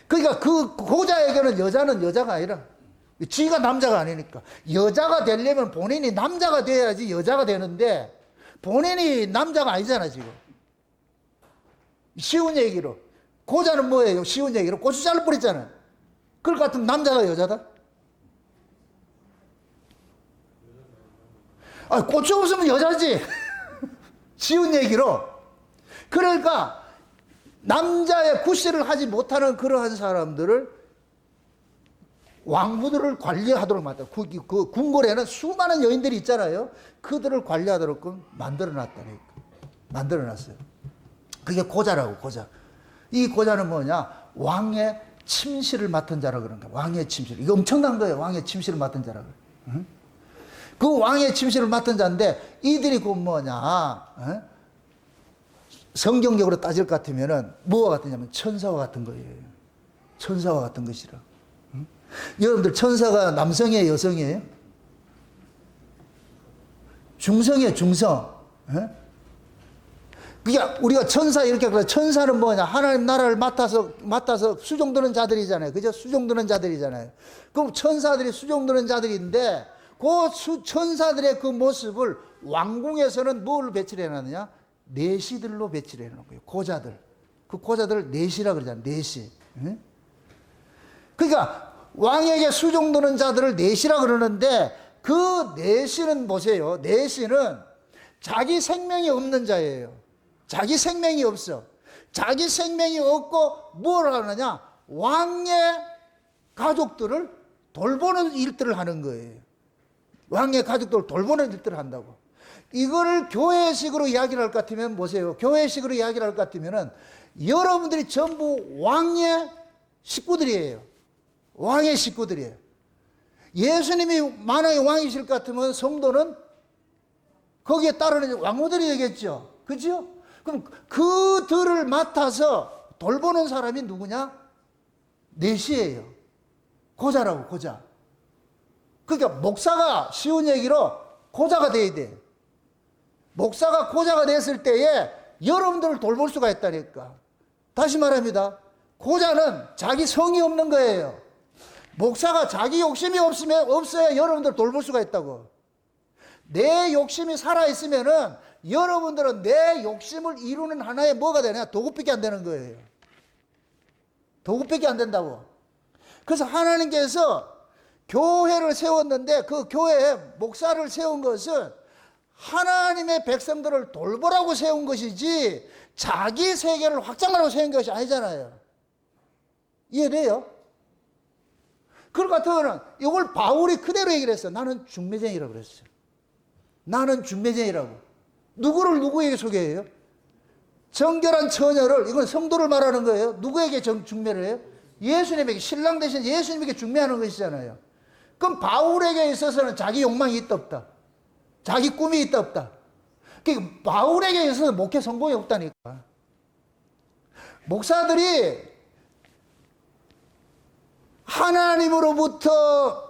그러니까 그 고자에게는 여자는 여자가 아니라 지가 남자가 아니니까 여자가 되려면 본인이 남자가 돼야지 여자가 되는데 본인이 남자가 아니잖아 지금. 쉬운 얘기로 고자는 뭐예요? 쉬운 얘기로 고추장을 뿌렸잖아. 그럴 것 같으면 남자가 여자다? 고추 없으면 여자지. 쉬운 얘기로. 그러니까 남자의 구실을 하지 못하는 그러한 사람들을 왕후들을 관리하도록 그 궁궐에는 수많은 여인들이 있잖아요. 그들을 관리하도록 만들어 놨다니까. 만들어 놨어요. 그게 고자라고, 고자. 이 고자는 뭐냐? 왕의 침실을 맡은 자라 그런 거야. 왕의 침실. 이거 엄청난 거예요. 왕의 침실을 맡은 자라 그래. 응? 그 왕의 침실을 맡은 자인데 이들이 그 뭐냐? 성경적으로 따질 것 같으면은 뭐와 같으냐면 천사와 같은 거예요. 천사와 같은 것이라. 응? 여러분들 천사가 남성이에요, 여성이에요? 중성이에요, 중성. 그러니까 우리가 천사 이렇게 그래. 천사는 뭐냐? 하나님 나라를 맡아서 수종드는 자들이잖아요. 그죠? 수종드는 자들이잖아요. 그럼 천사들이 수종드는 자들인데 그 천사들의 그 모습을 왕궁에서는 뭘 배치를 해놨느냐? 내시들로 배치를 해놓은 거예요. 고자들. 그 고자들을 내시라 그러잖아요. 내시. 응? 그러니까 왕에게 수종드는 자들을 내시라 그러는데 그 내시는 보세요. 내시는 자기 생명이 없는 자예요. 자기 생명이 없어. 자기 생명이 없고 뭘 하느냐? 왕의 가족들을 돌보는 일들을 하는 거예요. 왕의 가족들을 돌보는 일들을 한다고. 이거를 교회식으로 이야기를 할 것 같으면 보세요. 교회식으로 이야기를 할 것 같으면 여러분들이 전부 왕의 식구들이에요. 왕의 식구들이에요. 예수님이 만약에 왕이실 것 같으면 성도는 거기에 따르는 왕후들이 되겠죠. 그죠? 그럼 그들을 맡아서 돌보는 사람이 누구냐? 넷이에요. 고자라고, 고자. 그러니까 목사가 쉬운 얘기로 고자가 돼야 돼. 목사가 고자가 됐을 때에 여러분들을 돌볼 수가 있다니까. 다시 말합니다. 고자는 자기 성이 없는 거예요. 목사가 자기 욕심이 없어야 여러분들 돌볼 수가 있다고. 내 욕심이 살아있으면은 여러분들은 내 욕심을 이루는 하나의 뭐가 되냐? 도구밖에 안 되는 거예요. 도구밖에 안 된다고. 그래서 하나님께서 교회를 세웠는데 그 교회에 목사를 세운 것은 하나님의 백성들을 돌보라고 세운 것이지 자기 세계를 확장하라고 세운 것이 아니잖아요. 이해돼요? 그럴 것 같으면 이걸 바울이 그대로 얘기를 했어. 나는 중매쟁이라고 그랬어. 나는 중매쟁이라고. 누구를 누구에게 소개해요? 정결한 처녀를, 이건 성도를 말하는 거예요. 누구에게 중매를 해요? 예수님에게, 신랑 대신 예수님에게 중매하는 것이잖아요. 그럼 바울에게 있어서는 자기 욕망이 있다 없다? 자기 꿈이 있다 없다? 그러니까 바울에게 있어서 목회 성공이 없다니까. 목사들이 하나님으로부터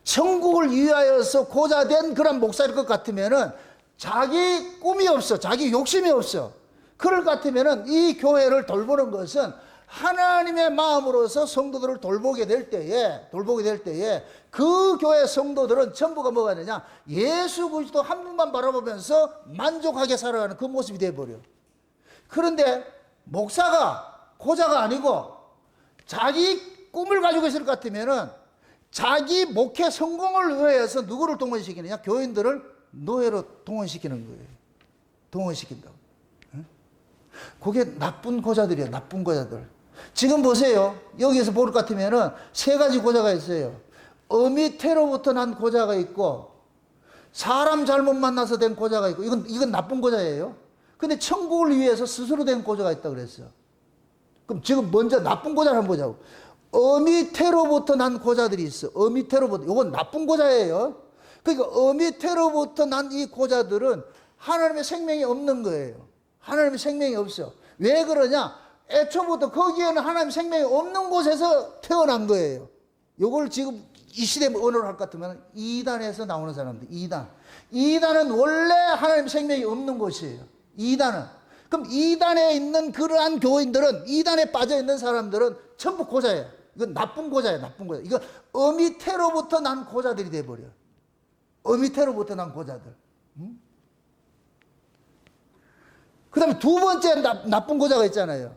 천국을 위하여서 고자된 그런 목사일 것 같으면은 자기 꿈이 없어. 자기 욕심이 없어. 그럴 것 같으면은 이 교회를 돌보는 것은 하나님의 마음으로서 성도들을 돌보게 될 때에 그 교회 성도들은 전부가 뭐가 되냐? 예수 그리스도 한 분만 바라보면서 만족하게 살아가는 그 모습이 되어버려. 그런데 목사가 고자가 아니고 자기 꿈을 가지고 있을 것 같으면은 자기 목회 성공을 위해서 누구를 동원시키느냐? 교인들을 노예로 동원시키는 거예요. 동원시킨다고. 그게 나쁜 고자들이에요. 나쁜 고자들. 지금 보세요. 여기에서 볼 것 같으면은 세 가지 고자가 있어요. 어미태로부터 난 고자가 있고, 사람 잘못 만나서 된 고자가 있고, 이건 나쁜 고자예요. 근데 천국을 위해서 스스로 된 고자가 있다 그랬어. 그럼 지금 먼저 나쁜 고자를 한번 보자고. 어미태로부터 난 고자들이 있어. 어미태로부터. 이건 나쁜 고자예요. 그러니까 어미태로부터 난 이 고자들은 하나님의 생명이 없는 거예요. 하나님의 생명이 없어. 왜 그러냐? 애초부터 거기에는 하나님의 생명이 없는 곳에서 태어난 거예요. 이걸 지금 이 시대 언어로 할 것 같으면 이단에서 나오는 사람들. 이단은 원래 하나님의 생명이 없는 곳이에요. 이단은. 그럼 이단에 있는 그러한 교인들은, 이단에 빠져 있는 사람들은 전부 고자예요. 이건 나쁜 고자예요. 나쁜 고자. 이거 어미태로부터 난 고자들이 돼버려. 어미태로부터 난 고자들. 그 다음에 두 번째 나쁜 고자가 있잖아요.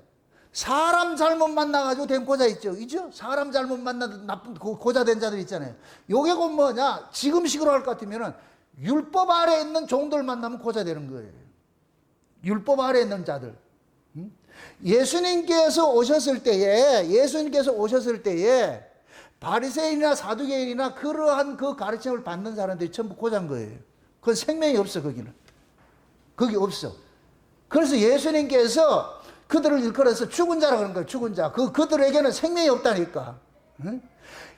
사람 잘못 만나가지고 된 고자 있죠. 사람 잘못 만나서 나쁜 고자 된 자들 있잖아요. 요게 곧 뭐냐? 지금식으로 할 것 같으면은 율법 아래에 있는 종들 만나면 고자 되는 거예요. 율법 아래에 있는 자들. 예수님께서 오셨을 때에 바리새인이나 사두개인이나 그러한 그 가르침을 받는 사람들이 전부 고자인 거예요. 그건 생명이 없어, 거기는. 거기 없어. 그래서 예수님께서 그들을 일컬어서 죽은 자라고 하는 거예요. 죽은 자. 그들에게는 생명이 없다니까.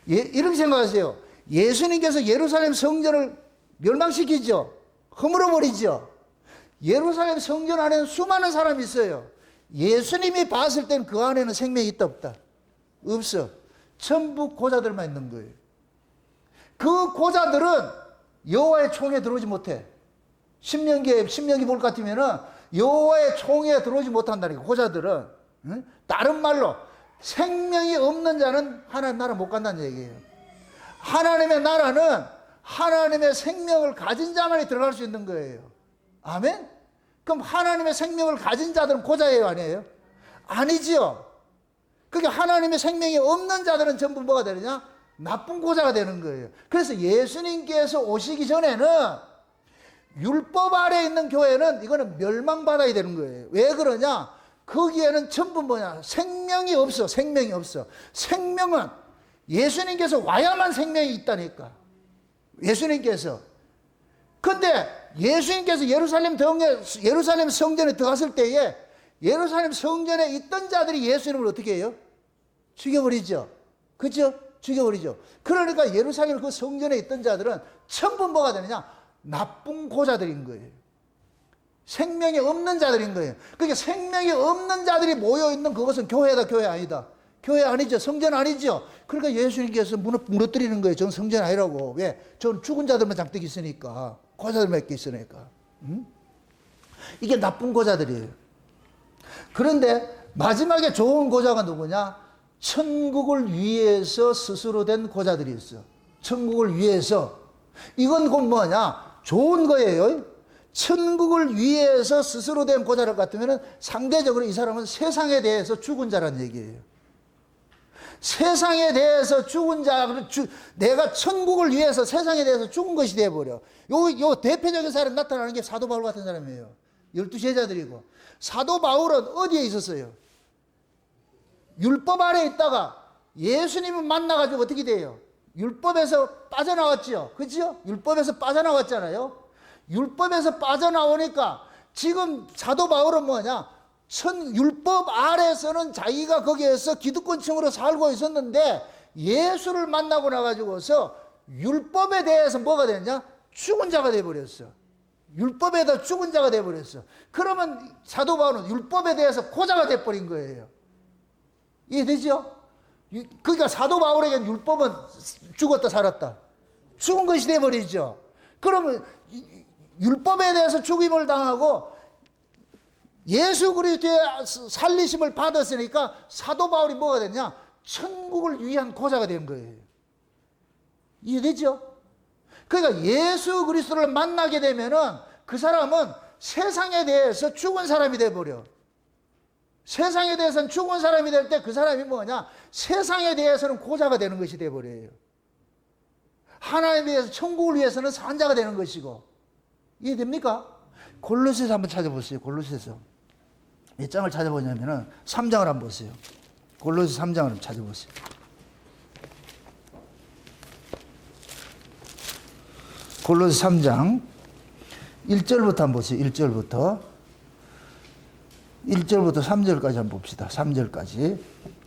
이렇게 생각하세요. 예수님께서 예루살렘 성전을 멸망시키죠. 허물어버리죠. 예루살렘 성전 안에는 수많은 사람이 있어요. 예수님이 봤을 땐 그 안에는 생명이 있다 없다? 없어. 전부 고자들만 있는 거예요. 그 고자들은 여호와의 총에 들어오지 못해. 신명기 볼 것 같으면은 여호와의 총에 들어오지 못한다니까. 고자들은. 다른 말로 생명이 없는 자는 하나님 나라 못 간다는 얘기예요. 하나님의 나라는 하나님의 생명을 가진 자만이 들어갈 수 있는 거예요. 아멘? 그럼 하나님의 생명을 가진 자들은 고자예요, 아니에요? 아니지요. 그러니까 하나님의 생명이 없는 자들은 전부 뭐가 되느냐? 나쁜 고자가 되는 거예요. 그래서 예수님께서 오시기 전에는 율법 아래에 있는 교회는 이거는 멸망받아야 되는 거예요. 왜 그러냐? 거기에는 전부 뭐냐? 생명이 없어. 생명이 없어. 생명은 예수님께서 와야만 생명이 있다니까. 예수님께서. 근데 예수님께서 예루살렘 성전에 들어갔을 때에 예루살렘 성전에 있던 자들이 예수님을 어떻게 해요? 죽여버리죠. 그죠? 죽여버리죠. 그러니까 예루살렘 그 성전에 있던 자들은 전부 뭐가 되느냐? 나쁜 고자들인 거예요. 생명이 없는 자들인 거예요. 그러니까 생명이 없는 자들이 모여있는 그것은 교회다, 교회 아니다. 교회 아니죠. 성전 아니죠. 그러니까 예수님께서 무너뜨리는 거예요. 저는 성전 아니라고. 왜? 저는 죽은 자들만 잔뜩 있으니까. 고자들만 있으니까. 이게 나쁜 고자들이에요. 그런데 마지막에 좋은 고자가 누구냐? 천국을 위해서 스스로 된 고자들이 있어. 천국을 위해서. 이건 곧 뭐냐? 좋은 거예요. 천국을 위해서 스스로 된 고자를 같으면 상대적으로 이 사람은 세상에 대해서 죽은 자란 얘기예요. 세상에 대해서 죽은 자, 내가 천국을 위해서 세상에 대해서 죽은 것이 되어버려. 요 대표적인 사람 나타나는 게 사도 바울 같은 사람이에요. 12제자들이고. 사도 바울은 어디에 있었어요? 율법 아래에 있다가 예수님을 만나가지고 어떻게 돼요? 율법에서 빠져나왔죠. 그죠? 율법에서 빠져나왔잖아요. 율법에서 빠져나오니까 지금 사도 바울은 뭐냐? 율법 아래에서는 자기가 거기에서 기득권층으로 살고 있었는데 예수를 만나고 나가지고서 율법에 대해서 뭐가 되느냐? 죽은 자가 돼버렸어. 율법에다 죽은 자가 돼버렸어. 그러면 사도 바울은 율법에 대해서 고자가 돼버린 거예요. 이해되죠? 그러니까 사도 바울에게는 율법은 죽었다 살았다. 죽은 것이 돼버리죠. 그러면 율법에 대해서 죽임을 당하고 예수 그리스도의 살리심을 받았으니까 사도 바울이 뭐가 됐냐? 천국을 위한 고자가 된 거예요. 이해되죠? 그러니까 예수 그리스도를 만나게 되면은 그 사람은 세상에 대해서 죽은 사람이 돼버려. 세상에 대해서는 죽은 사람이 될 때 그 사람이 뭐냐? 세상에 대해서는 고자가 되는 것이 돼버려요. 하나님에 대해서 천국을 위해서는 산자가 되는 것이고. 이해됩니까? 골로새서 한번 찾아보세요. 골로새서. 몇 장을 찾아보냐면은 3장을 한번 보세요. 골로새 3장을 한번 찾아보세요. 골로새 3장 1절부터 한번 보세요. 1절부터 3절까지 한번 봅시다. 3절까지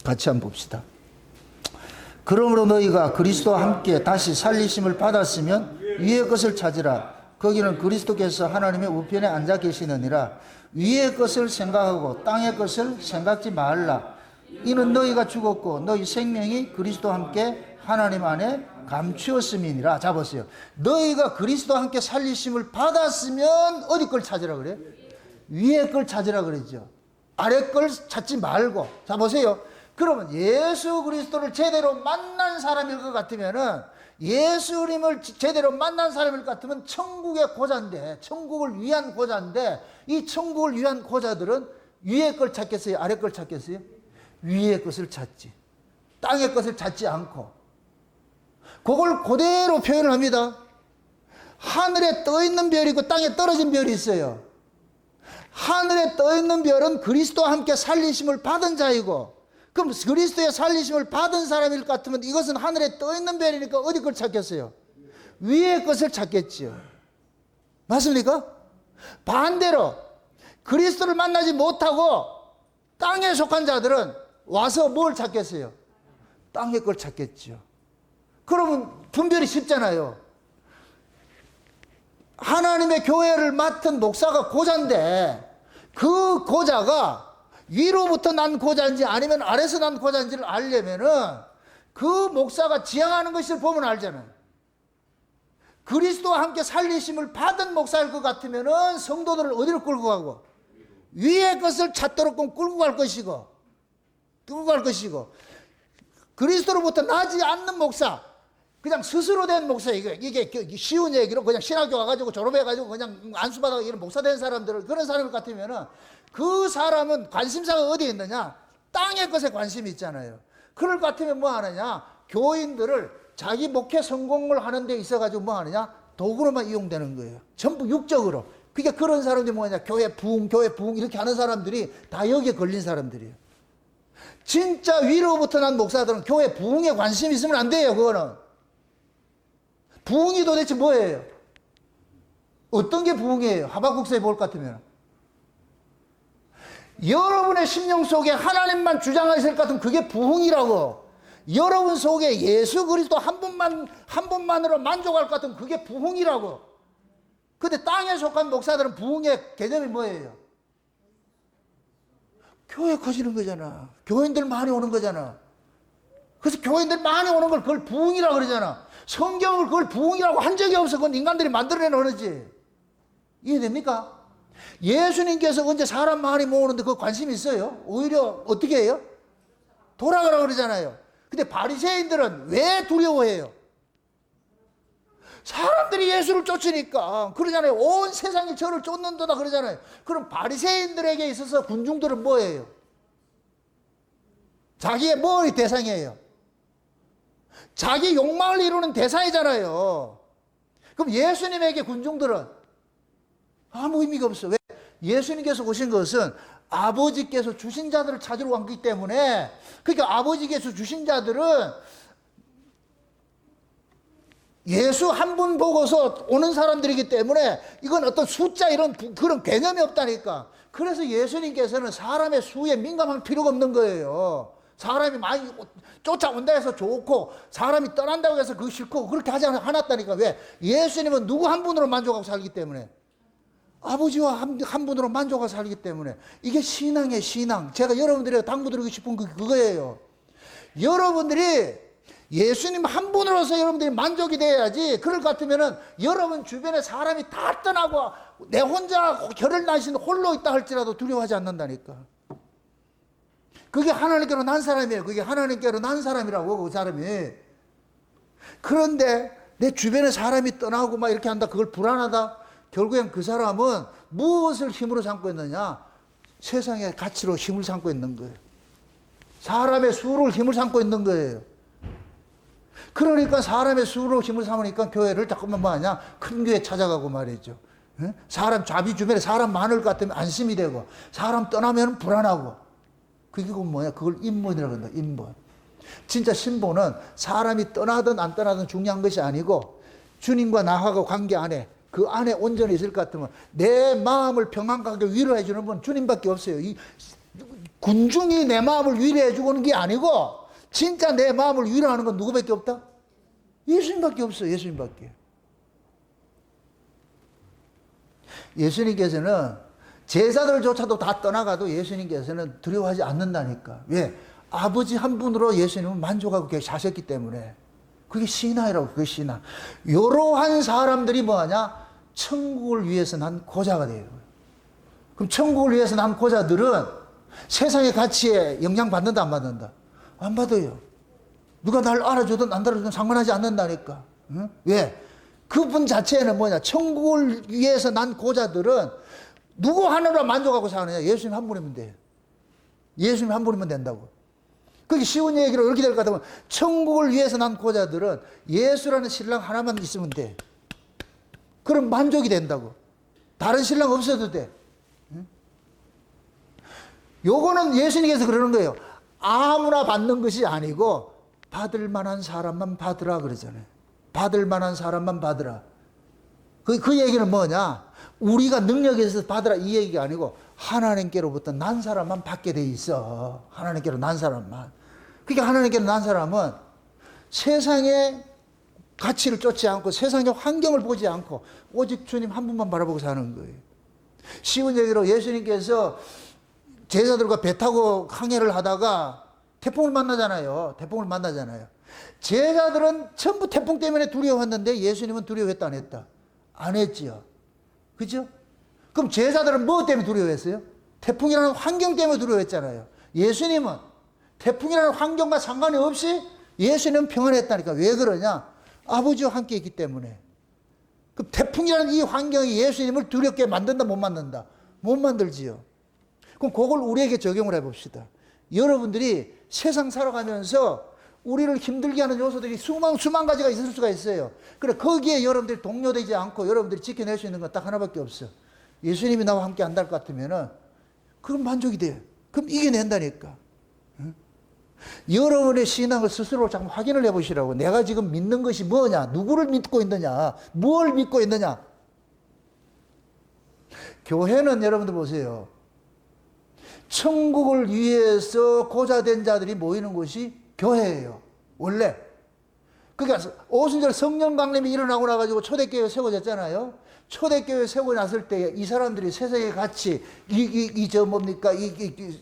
같이 한번 봅시다. 그러므로 너희가 그리스도와 함께 다시 살리심을 받았으면 위의 것을 찾으라. 거기는 그리스도께서 하나님의 우편에 앉아 계시느니라. 위의 것을 생각하고 땅의 것을 생각지 말라. 이는 너희가 죽었고 너희 생명이 그리스도와 함께 하나님 안에 감추었음이니라. 자 보세요. 너희가 그리스도와 함께 살리심을 받았으면 어디 걸 찾으라 그래? 위의 걸 찾으라 그랬죠. 아래 걸 찾지 말고. 자 보세요. 그러면 예수 그리스도를 제대로 만난 사람일 것 같으면은 예수님을 제대로 만난 사람일 것 같으면 천국의 고자인데, 천국을 위한 고자인데, 이 천국을 위한 고자들은 위의 걸 찾겠어요? 아래 걸 찾겠어요? 위의 것을 찾지. 땅의 것을 찾지 않고. 그걸 그대로 표현을 합니다. 하늘에 떠 있는 별이 있고 땅에 떨어진 별이 있어요. 하늘에 떠 있는 별은 그리스도와 함께 살리심을 받은 자이고, 그럼 그리스도의 살리심을 받은 사람일 것 같으면 이것은 하늘에 떠 있는 별이니까 어디 걸 찾겠어요? 위의 것을 찾겠지요. 맞습니까? 반대로 그리스도를 만나지 못하고 땅에 속한 자들은 와서 뭘 찾겠어요? 땅의 걸 찾겠지요. 그러면 분별이 쉽잖아요. 하나님의 교회를 맡은 목사가 고자인데 그 고자가 위로부터 난 고자인지 아니면 아래서 난 고자인지를 알려면은 그 목사가 지향하는 것을 보면 알잖아요. 그리스도와 함께 살리심을 받은 목사일 것 같으면은 성도들을 어디로 끌고 가고? 위의 것을 찾도록 끌고 갈 것이고, 그리스도로부터 나지 않는 목사, 그냥 스스로 된 목사, 이게 쉬운 얘기로 그냥 신학교 가가지고 졸업해가지고 그냥 안수받아서 이런 목사 된 사람들을, 그런 사람을 같으면은 그 사람은 관심사가 어디에 있느냐? 땅의 것에 관심이 있잖아요. 그럴 것 같으면 뭐 하느냐? 교인들을 자기 목회 성공을 하는 데 있어가지고 뭐 하느냐? 도구로만 이용되는 거예요. 전부 육적으로. 그러니까 그런 사람들이 뭐냐, 교회 부흥 이렇게 하는 사람들이 다 여기에 걸린 사람들이에요. 진짜 위로부터 난 목사들은 교회 부흥에 관심 있으면 안 돼요. 그거는 부흥이 도대체 뭐예요? 어떤 게 부흥이에요? 하박국서에 볼 것 같으면 여러분의 심령 속에 하나님만 주장하실 것 같으면 그게 부흥이라고. 여러분 속에 예수 그리스도 한 분만으로 만족할 것 같으면 그게 부흥이라고. 근데 땅에 속한 목사들은 부흥의 개념이 뭐예요? 교회 커지는 거잖아. 교인들 많이 오는 거잖아. 그래서 교인들 많이 오는 걸 그걸 부흥이라고 그러잖아. 성경을 그걸 부흥이라고 한 적이 없어. 그건 인간들이 만들어낸 언어지. 이해됩니까? 예수님께서 언제 사람 많이 모으는데 그 관심이 있어요? 오히려 어떻게 해요? 돌아가라 그러잖아요. 근데 바리새인들은 왜 두려워해요? 사람들이 예수를 쫓으니까 그러잖아요. 온 세상이 저를 쫓는도다 그러잖아요. 그럼 바리새인들에게 있어서 군중들은 뭐예요? 자기의 뭐의 대상이에요? 자기 욕망을 이루는 대상이잖아요. 그럼 예수님에게 군중들은 아무 의미가 없어. 왜? 예수님께서 오신 것은 아버지께서 주신 자들을 찾으러 왔기 때문에, 그러니까 아버지께서 주신 자들은 예수 한 분 보고서 오는 사람들이기 때문에 이건 어떤 숫자 이런 그런 개념이 없다니까. 그래서 예수님께서는 사람의 수에 민감할 필요가 없는 거예요. 사람이 많이 쫓아온다 해서 좋고 사람이 떠난다고 해서 그거 싫고 그렇게 하지 않았다니까. 왜? 예수님은 누구 한 분으로 만족하고 살기 때문에, 아버지와 한 분으로 만족하고 살기 때문에. 이게 신앙이에요. 신앙. 제가 여러분들에게 당부드리고 싶은 그거예요. 여러분들이 예수님 한 분으로서 여러분들이 만족이 돼야지. 그럴 것 같으면은 여러분 주변에 사람이 다 떠나고 내 혼자 결을 나신 홀로 있다 할지라도 두려워하지 않는다니까. 그게 하나님께로 난 사람이에요. 그게 하나님께로 난 사람이라고, 그 사람이. 그런데 내 주변에 사람이 떠나고 막 이렇게 한다. 그걸 불안하다. 결국엔 그 사람은 무엇을 힘으로 삼고 있느냐? 세상의 가치로 힘을 삼고 있는 거예요. 사람의 수를 힘을 삼고 있는 거예요. 그러니까 사람의 수로 힘을 삼으니까 교회를 자꾸만 뭐하냐? 큰 교회 찾아가고 말이죠. 사람 자비 주변에 사람 많을 것 같으면 안심이 되고, 사람 떠나면 불안하고. 그게 뭐야? 그걸 인본이라고 한다. 인본. 진짜 신본은 사람이 떠나든 안 떠나든 중요한 것이 아니고, 주님과 나하고 관계 안에, 그 안에 온전히 있을 것 같으면 내 마음을 평안하게 위로해 주는 분 주님밖에 없어요. 이 군중이 내 마음을 위로해 주는 게 아니고, 진짜 내 마음을 위로하는 건 누구밖에 없다? 예수님밖에 없어요. 예수님밖에. 예수님께서는 제자들조차도 다 떠나가도 예수님께서는 두려워하지 않는다니까. 왜? 아버지 한 분으로 예수님은 만족하고 계셨기 때문에. 그게 신앙이라고. 그게 신앙. 이러한 사람들이 뭐하냐? 천국을 위해서 난 고자가 돼요. 그럼 천국을 위해서 난 고자들은 세상의 가치에 영향받는다 안 받는다? 안 받아요. 누가 날 알아주든 안 알아주든 상관하지 않는다니까. 응? 왜? 그분 자체는 뭐냐? 천국을 위해서 난 고자들은 누구 하나로 만족하고 사느냐? 예수님 한 분이면 돼요. 예수님 한 분이면 된다고. 그게 쉬운 얘기로 이렇게 될 것 같으면, 천국을 위해서 난 고자들은 예수라는 신랑 하나만 있으면 돼. 그럼 만족이 된다고. 다른 신랑 없어도 돼. 응? 요거는 예수님께서 그러는 거예요. 아무나 받는 것이 아니고 받을 만한 사람만 받으라 그러잖아요. 받을 만한 사람만 받으라. 그 얘기는 뭐냐? 우리가 능력이 있어서 받으라 이 얘기가 아니고 하나님께로부터 난 사람만 받게 돼 있어. 하나님께로 난 사람만. 그러니까 하나님께로 난 사람은 세상의 가치를 쫓지 않고 세상의 환경을 보지 않고 오직 주님 한 분만 바라보고 사는 거예요. 쉬운 얘기로 예수님께서 제자들과 배 타고 항해를 하다가 태풍을 만나잖아요. 태풍을 만나잖아요. 제자들은 전부 태풍 때문에 두려워했는데 예수님은 두려워했다 안 했다? 안 했지요. 그죠? 그럼 제자들은 뭐 때문에 두려워했어요? 태풍이라는 환경 때문에 두려워했잖아요. 예수님은 태풍이라는 환경과 상관이 없이 예수님은 평안했다니까. 왜 그러냐? 아버지와 함께 있기 때문에. 그럼 태풍이라는 이 환경이 예수님을 두렵게 만든다 못 만든다? 못 만들지요. 그럼 그걸 우리에게 적용을 해봅시다. 여러분들이 세상 살아가면서 우리를 힘들게 하는 요소들이 수만 가지가 있을 수가 있어요. 그래, 거기에 여러분들이 동요되지 않고 여러분들이 지켜낼 수 있는 건 딱 하나밖에 없어. 예수님이 나와 함께 한다할 것 같으면은, 그럼 만족이 돼요. 그럼 이겨낸다니까. 응? 여러분의 신앙을 스스로 잠깐 확인을 해보시라고. 내가 지금 믿는 것이 뭐냐? 누구를 믿고 있느냐? 뭘 믿고 있느냐? 교회는 여러분들 보세요. 천국을 위해서 고자된 자들이 모이는 곳이 교회예요. 원래. 그러니까 오순절 성령 강림이 일어나고 나가지고 초대교회 세워졌잖아요. 초대교회 세우고 났을 때 이 사람들이 세상에 같이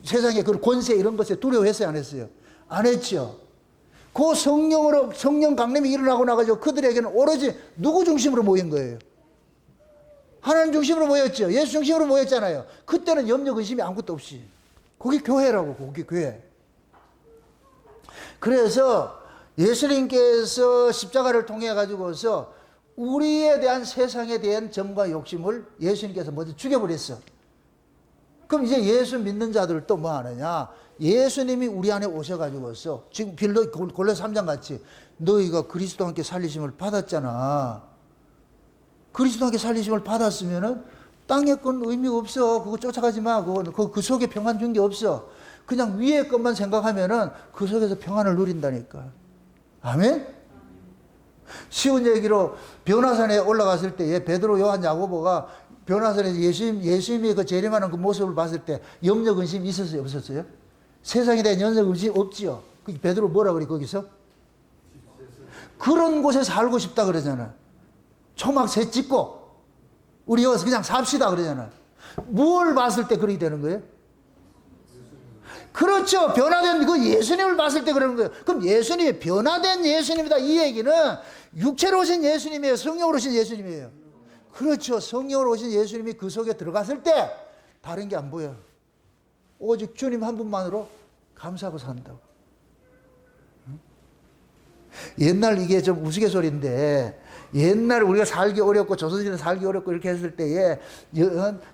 세상의 그 권세 이런 것에 두려워했어요, 안 했어요? 안 했죠. 그 성령 강림이 일어나고 나가지고 그들에게는 오로지 누구 중심으로 모인 거예요? 하나님 중심으로 모였죠. 예수 중심으로 모였잖아요. 그때는 염려 근심이 아무것도 없이. 그게 교회라고, 그게 교회. 그래서 예수님께서 십자가를 통해 가지고서 우리에 대한 세상에 대한 정과 욕심을 예수님께서 먼저 죽여버렸어. 그럼 이제 예수 믿는 자들도 뭐 하느냐? 예수님이 우리 안에 오셔가지고서 지금 골로새 3장 같이 너희가 그리스도와 함께 살리심을 받았잖아. 그리스도와 함께 살리심을 받았으면은 땅의 건 의미 없어. 그거 쫓아가지 마. 그 속에 평안 준 게 없어. 그냥 위의 것만 생각하면은 그 속에서 평안을 누린다니까. 아멘? 쉬운 얘기로 변화산에 올라갔을 때 베드로, 요한, 야고보가 변화산에서 예수님이 그 재림하는 그 모습을 봤을 때 염려 근심이 있었어요, 없었어요? 세상에 대한 염려 근심이 없지요. 베드로 뭐라 그래 거기서? 그런 곳에 살고 싶다 그러잖아. 초막 새 짓고 우리 여기서 그냥 삽시다 그러잖아. 뭘 봤을 때 그렇게 되는 거예요? 그렇죠. 변화된 그 예수님을 봤을 때 그러는 거예요. 그럼 예수님이 변화된 예수님이다 이 얘기는 육체로 오신 예수님이에요? 성령으로 오신 예수님이에요? 그렇죠. 성령으로 오신 예수님이 그 속에 들어갔을 때 다른 게 안 보여. 오직 주님 한 분만으로 감사하고 산다고. 옛날 이게 좀 우스갯소리인데 옛날에 우리가 살기 어렵고 조선시대 살기 어렵고 이렇게 했을 때에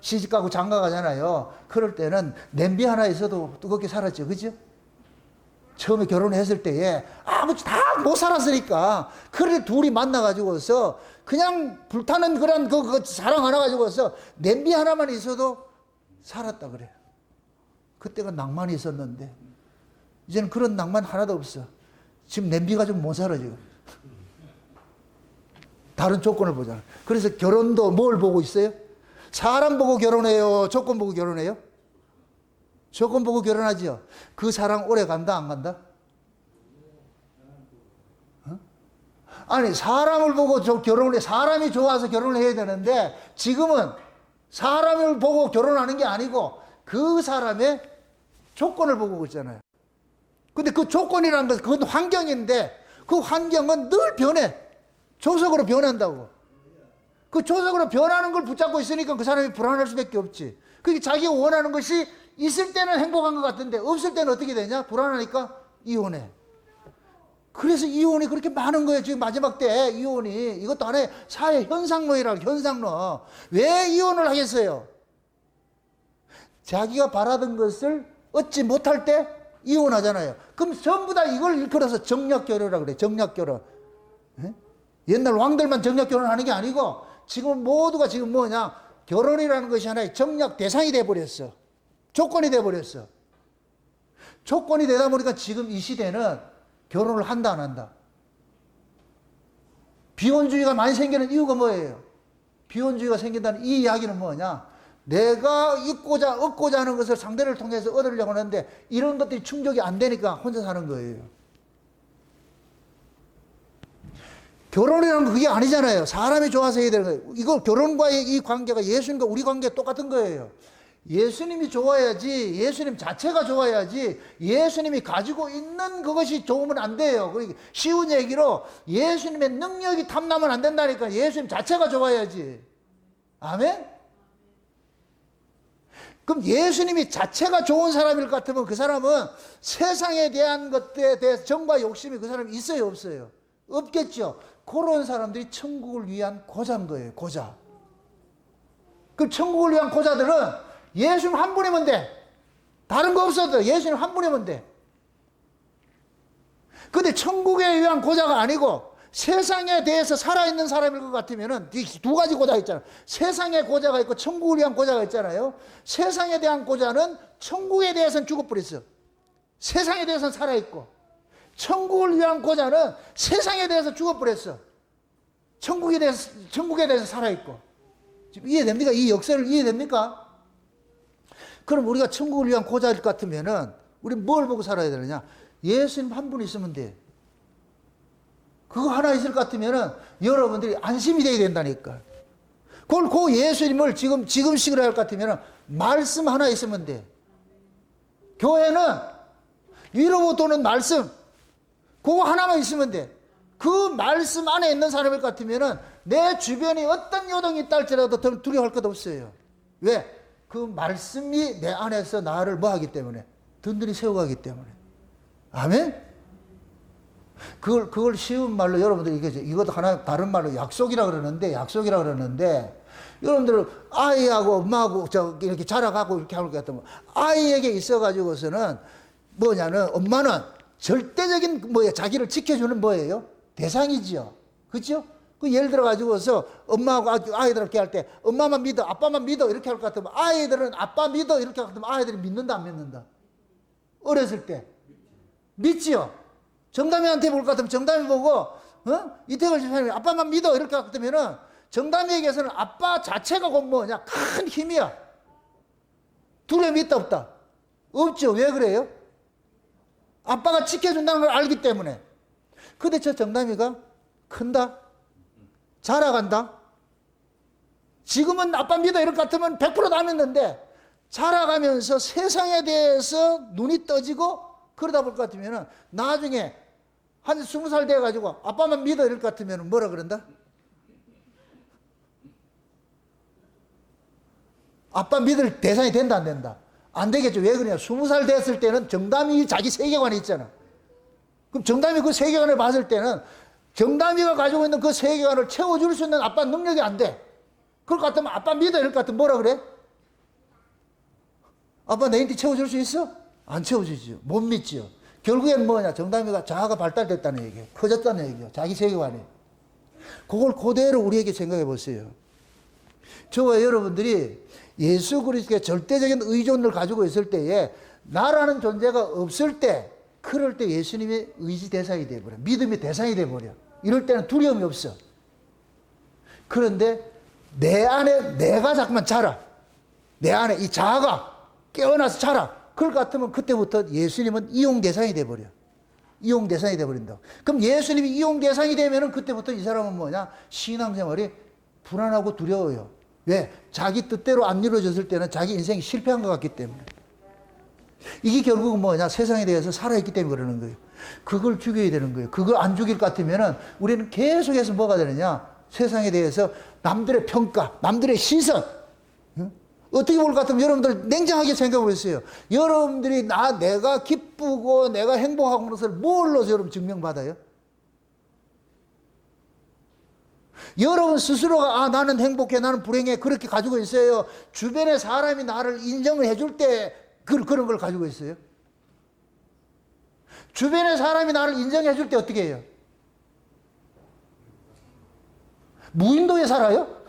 시집가고 장가가잖아요. 그럴 때는 냄비 하나 있어도 뜨겁게 살았죠. 그죠? 처음에 결혼했을 때에 아무튼 다 못 살았으니까 그래 둘이 만나가지고서 그냥 불타는 그런 그 사랑 하나 가지고서 냄비 하나만 있어도 살았다 그래요. 그때가 낭만이 있었는데 이제는 그런 낭만 하나도 없어. 지금 냄비가 좀 못 살아 지금. 다른 조건을 보자. 그래서 결혼도 뭘 보고 있어요? 사람 보고 결혼해요? 조건 보고 결혼해요? 조건 보고 결혼하죠. 그 사랑 오래 간다 안 간다? 어? 아니 사람을 보고 결혼을 해. 사람이 좋아서 결혼을 해야 되는데 지금은 사람을 보고 결혼하는 게 아니고 그 사람의 조건을 보고 있잖아요. 근데 그 조건이라는 것은 그건 환경인데 그 환경은 늘 변해. 조석으로 변한다고. 그 조석으로 변하는 걸 붙잡고 있으니까 그 사람이 불안할 수밖에 없지. 그게 자기가 원하는 것이 있을 때는 행복한 것 같은데 없을 때는 어떻게 되냐? 불안하니까 이혼해. 그래서 이혼이 그렇게 많은 거예요. 지금 마지막 때 이혼이. 이것도 하나의 사회 현상론이라고. 현상론. 왜 이혼을 하겠어요? 자기가 바라던 것을 얻지 못할 때 이혼하잖아요. 그럼 전부 다 이걸 일컬어서 정략결혼이라고 그래. 정략결혼. 에? 옛날 왕들만 정략결혼하는 게 아니고 지금 모두가 지금 뭐냐? 결혼이라는 것이 하나의 정략 대상이 돼버렸어. 조건이 돼버렸어. 조건이 되다 보니까 지금 이 시대는 결혼을 한다 안 한다. 비혼주의가 많이 생기는 이유가 뭐예요? 비혼주의가 생긴다는 이 이야기는 뭐냐? 내가 얻고자 하는 것을 상대를 통해서 얻으려고 하는데 이런 것들이 충족이 안 되니까 혼자 사는 거예요. 결혼이라는 건 그게 아니잖아요. 사람이 좋아서 해야 되는 거예요. 이거 결혼과의 이 관계가 예수님과 우리 관계가 똑같은 거예요. 예수님이 좋아야지, 예수님 자체가 좋아야지, 예수님이 가지고 있는 그것이 좋으면 안 돼요. 쉬운 얘기로 예수님의 능력이 탐나면 안 된다니까. 예수님 자체가 좋아야지. 아멘? 그럼 예수님이 자체가 좋은 사람일 것 같으면 그 사람은 세상에 대한 것에 대해서 정과 욕심이 그 사람이 있어요, 없어요? 없겠죠. 그런 사람들이 천국을 위한 고자인 거예요, 고자. 그 천국을 위한 고자들은 예수님 한 분이면 돼. 다른 거 없어도 예수님 한 분이면 돼. 근데 천국에 위한 고자가 아니고 세상에 대해서 살아있는 사람일 것 같으면은 이 두 가지 고자가 있잖아요. 세상의 고자가 있고 천국을 위한 고자가 있잖아요. 세상에 대한 고자는 천국에 대해서는 죽어버렸어. 세상에 대해서는 살아있고, 천국을 위한 고자는 세상에 대해서 죽어버렸어. 천국에 대해서 살아있고. 지금 이해됩니까? 이 역사를 이해됩니까? 그럼 우리가 천국을 위한 고자일 것 같으면은 우리 뭘 보고 살아야 되느냐? 예수님 한 분 있으면 돼. 그거 하나 있을 것 같으면은 여러분들이 안심이 돼야 된다니까. 그 예수님을 지금식으로 할 것 같으면은 말씀 하나 있으면 돼. 교회는 위로 도는 말씀, 그거 하나만 있으면 돼. 그 말씀 안에 있는 사람일 것 같으면은 내 주변에 어떤 요동이 있다 할지라도 두려워할 것 없어요. 왜? 그 말씀이 내 안에서 나를 뭐 하기 때문에? 든든히 세워가기 때문에. 아멘? 그걸 쉬운 말로 여러분들 이것도 하나 다른 말로 약속이라 그러는데 여러분들 아이하고 엄마하고 이렇게 자라가고 이렇게 하는 것 같으면 아이에게 있어가지고서는 뭐냐면 엄마는 절대적인 자기를 지켜주는 뭐예요? 대상이지요. 그렇죠? 그 예를 들어 가지고서 엄마하고 아이들한테 할 때 엄마만 믿어, 아빠만 믿어 이렇게 할 것 같으면 아이들은 아빠 믿어 이렇게 할 것 같으면 아이들이 믿는다 안 믿는다? 어렸을 때 믿지요. 정담이한테 볼 것 같으면 정담이 보고 이태걸 집사님이 아빠만 믿어 이렇게 할 것 같으면은 정담이에게서는 아빠 자체가 곧 뭐냐 큰 힘이야. 두려움이 있다 없다? 없죠. 왜 그래요? 아빠가 지켜준다는 걸 알기 때문에. 근데 저 정담이가 큰다? 자라간다? 지금은 아빠 믿어 이럴 것 같으면 100% 다 믿는데 자라가면서 세상에 대해서 눈이 떠지고 그러다 볼 것 같으면 나중에 한 20살 돼가지고 아빠만 믿어 이럴 것 같으면 뭐라 그런다? 아빠 믿을 대상이 된다 안 된다? 안 되겠죠. 왜 그러냐? 20살 됐을 때는 정담이 자기 세계관이 있잖아. 그럼 정담이 그 세계관을 봤을 때는 정담이가 가지고 있는 그 세계관을 채워줄 수 있는 아빠 능력이 안 돼. 그럴 것 같으면 아빠 믿어 이럴 것 같으면 뭐라 그래? 아빠 내 인기 채워줄 수 있어? 안 채워주지요. 못 믿지요. 결국엔 뭐냐? 정담이가 자아가 발달됐다는 얘기예요. 커졌다는 얘기예요. 자기 세계관이. 그걸 그대로 우리에게 생각해 보세요. 저와 여러분들이 예수 그리스도의 절대적인 의존을 가지고 있을 때에 나라는 존재가 없을 때 그럴 때 예수님의 의지 대상이 돼버려. 믿음의 대상이 돼버려. 이럴 때는 두려움이 없어. 그런데 내 안에 내가 자꾸만 자라. 내 안에 이 자아가 깨어나서 자라. 그럴 것 같으면 그때부터 예수님은 이용 대상이 돼버려. 이용 대상이 돼버린다. 그럼 예수님이 이용 대상이 되면은 그때부터 이 사람은 뭐냐? 신앙생활이 불안하고 두려워요. 왜? 자기 뜻대로 안 이루어졌을 때는 자기 인생이 실패한 것 같기 때문에. 이게 결국은 뭐냐? 세상에 대해서 살아있기 때문에 그러는 거예요. 그걸 죽여야 되는 거예요. 그걸 안 죽일 것 같으면은 우리는 계속해서 뭐가 되느냐? 세상에 대해서 남들의 평가, 남들의 시선. 응? 어떻게 볼 것 같으면 여러분들 냉정하게 생각해 보세요. 여러분들이 내가 기쁘고 내가 행복하고 그런 것을 뭘로서 여러분 증명받아요? 여러분 스스로가 나는 행복해, 나는 불행해 그렇게 가지고 있어요? 주변의 사람이 나를 인정을 해줄 때 그런 걸 가지고 있어요? 주변의 사람이 나를 인정해 줄 때 어떻게 해요? 무인도에 살아요?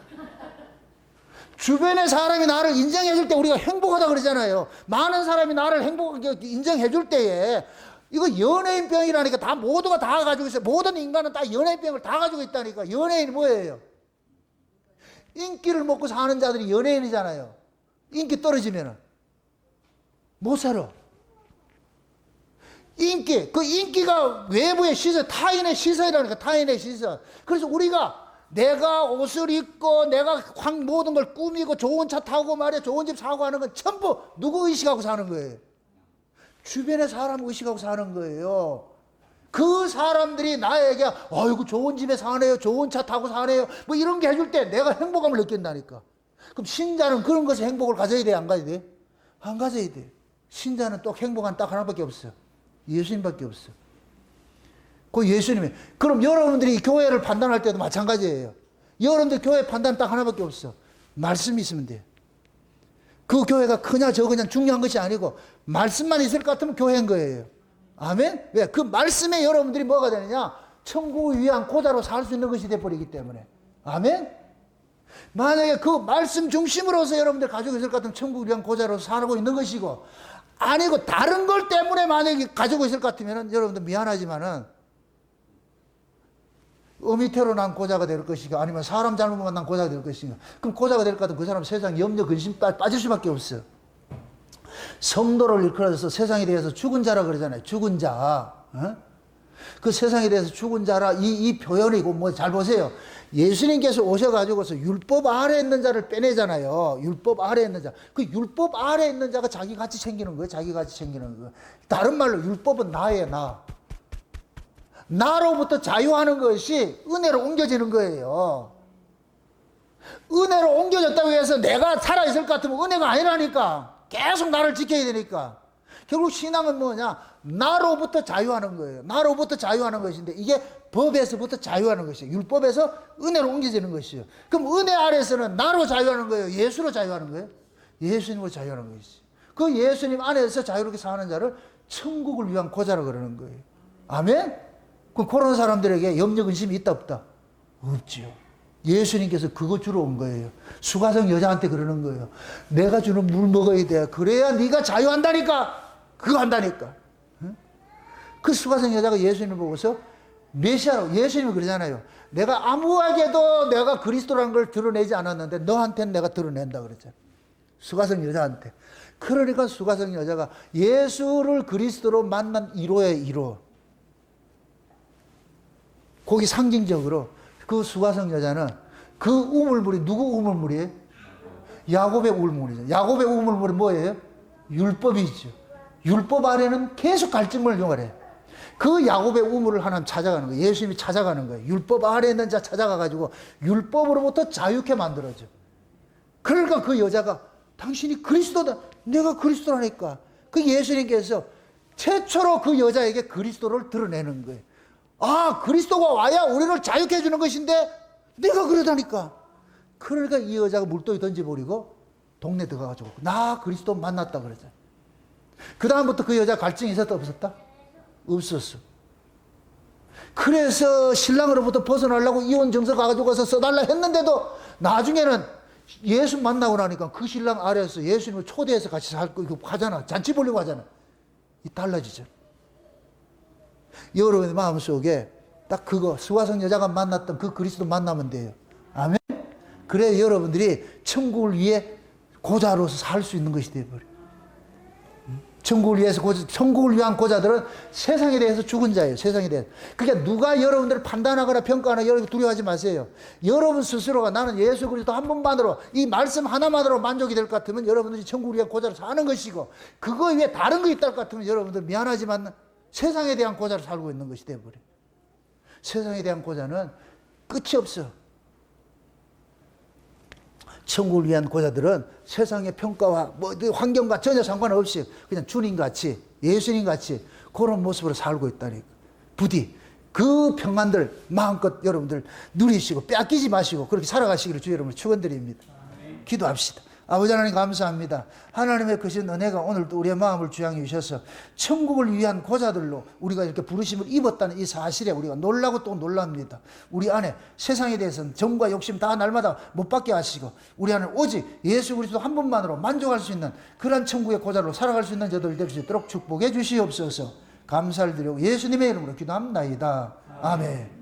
주변의 사람이 나를 인정해 줄 때 우리가 행복하다 그러잖아요. 많은 사람이 나를 행복하게 인정해 줄 때에 이거 연예인병이라니까. 다 모두가 다 가지고 있어요. 모든 인간은 다 연예인병을 다 가지고 있다니까. 연예인이 뭐예요? 인기를 먹고 사는 자들이 연예인이잖아요. 인기 떨어지면은 못 살아. 그 인기가 외부의 시선, 타인의 시선이라니까. 타인의 시선. 그래서 우리가 내가 옷을 입고 내가 모든 걸 꾸미고 좋은 차 타고 말이야 좋은 집 사고 하는 건 전부 누구 의식하고 사는 거예요? 주변의 사람 의식하고 사는 거예요. 그 사람들이 나에게 아이고 좋은 집에 사네요, 좋은 차 타고 사네요 뭐 이런 게 해줄 때 내가 행복감을 느낀다니까. 그럼 신자는 그런 것에 행복을 가져야 돼, 안 가져야 돼? 안 가져야 돼. 신자는 또 행복한 딱 하나밖에 없어. 예수님밖에 없어. 그 예수님이. 그럼 여러분들이 교회를 판단할 때도 마찬가지예요. 여러분들 교회 판단 딱 하나밖에 없어. 말씀이 있으면 돼. 그 교회가 크냐 적으냐 중요한 것이 아니고 말씀만 있을 것 같으면 교회인 거예요. 아멘? 왜? 그 말씀에 여러분들이 뭐가 되느냐? 천국을 위한 고자로 살 수 있는 것이 되어버리기 때문에. 아멘? 만약에 그 말씀 중심으로서 여러분들 가지고 있을 것 같으면 천국을 위한 고자로 살고 있는 것이고, 아니고 다른 걸 때문에 만약에 가지고 있을 것 같으면 여러분들 미안하지만은 어미태로 난 고자가 될 것이고, 아니면 사람 잘못 만난 고자가 될 것이고, 그럼 고자가 될 것 같으면 그 사람 세상 염려 근심 빠질 수밖에 없어요. 성도를 일컬어서 세상에 대해서 죽은 자라 그러잖아요. 죽은 자. 어? 그 세상에 대해서 죽은 자라 이 표현이고, 뭐 잘 보세요. 예수님께서 오셔가지고서 율법 아래에 있는 자를 빼내잖아요. 율법 아래에 있는 자. 그 율법 아래에 있는 자가 자기 같이 챙기는 거예요. 자기 같이 챙기는 거예요. 다른 말로 율법은 나예요, 나. 나로부터 자유하는 것이 은혜로 옮겨지는 거예요. 은혜로 옮겨졌다고 해서 내가 살아있을 것 같으면 은혜가 아니라니까. 계속 나를 지켜야 되니까. 결국 신앙은 뭐냐? 나로부터 자유하는 거예요. 나로부터 자유하는 것인데, 이게 법에서부터 자유하는 것이에요. 율법에서 은혜로 옮겨지는 것이에요. 그럼 은혜 아래서는 나로 자유하는 거예요? 예수로 자유하는 거예요? 예수님으로 자유하는 것이죠. 그 예수님 안에서 자유롭게 사는 자를 천국을 위한 고자라고 그러는 거예요. 아멘? 그럼 그런 사람들에게 염려 근심이 있다 없다? 없지요. 예수님께서 그거 주러 온 거예요. 수가성 여자한테 그러는 거예요. 내가 주는 물 먹어야 돼. 그래야 네가 자유한다니까. 그거 한다니까. 그 수가성 여자가 예수님을 보고서 메시아로, 예수님이 그러잖아요. 내가 아무에게도 내가 그리스도라는 걸 드러내지 않았는데 너한테는 내가 드러낸다 그랬잖아요. 수가성 여자한테. 그러니까 수가성 여자가 예수를 그리스도로 만난 1호의 1호. 거기 상징적으로 그 수가성 여자는 그 우물물이 누구 우물물이에요? 야곱의 우물물이죠. 야곱의 우물물이 뭐예요? 율법이죠. 율법 아래는 계속 갈증을 요구해요. 그 야곱의 우물을 하나님 찾아가는 거예요. 예수님이 찾아가는 거예요. 율법 아래에 있는 자 찾아가가지고 율법으로부터 자유케 만들어줘. 그러니까 그 여자가 당신이 그리스도다. 내가 그리스도라니까. 그 예수님께서 최초로 그 여자에게 그리스도를 드러내는 거예요. 아, 그리스도가 와야 우리를 자유케 해주는 것인데 내가 그러다니까. 그러니까 이 여자가 물동이 던져버리고 동네 들어가가지고 나 그리스도 만났다 그러잖아요. 그 다음부터 그 여자 갈증이 있었다 없었다? 없었어. 그래서 신랑으로부터 벗어나려고 이혼 정서 가지고서 써달라 했는데도 나중에는 예수 만나고 나니까 그 신랑 아래에서 예수님을 초대해서 같이 살고 이거 하잖아. 잔치 보려고 하잖아. 이 달라지죠. 여러분의 마음속에 딱 그거 수가성 여자가 만났던 그 그리스도 만나면 돼요. 아멘. 그래 여러분들이 천국을 위해 고자로서 살 수 있는 것이 되어버려요. 천국을 위한 고자들은 세상에 대해서 죽은 자예요. 세상에 대해서. 그러니까 누가 여러분들을 판단하거나 평가하거나 여러분 두려워하지 마세요. 여러분 스스로가 나는 예수 그리스도 한 번만으로 이 말씀 하나만으로 만족이 될 것 같으면 여러분들이 천국을 위한 고자로 사는 것이고, 그거 위에 다른 거 있다 것 같으면 여러분들 미안하지만 세상에 대한 고자로 살고 있는 것이 되어버려요. 세상에 대한 고자는 끝이 없어. 천국을 위한 고자들은 세상의 평가와 뭐 환경과 전혀 상관없이 그냥 주님같이 예수님같이 그런 모습으로 살고 있다니까. 부디 그 평안들 마음껏 여러분들 누리시고 빼앗기지 마시고 그렇게 살아가시기를 주 여러분을 축원드립니다. 기도합시다. 아버지 하나님 감사합니다. 하나님의 크신 은혜가 오늘도 우리의 마음을 주양해 주셔서 천국을 위한 고자들로 우리가 이렇게 부르심을 입었다는 이 사실에 우리가 놀라고 또 놀랍니다. 우리 안에 세상에 대해서는 정과 욕심 다 날마다 못 받게 하시고 우리 안에 오직 예수 그리스도 한 분만으로 만족할 수 있는 그런 천국의 고자로 살아갈 수 있는 저들 될 수 있도록 축복해 주시옵소서. 감사를 드리고 예수님의 이름으로 기도합나이다. 아멘.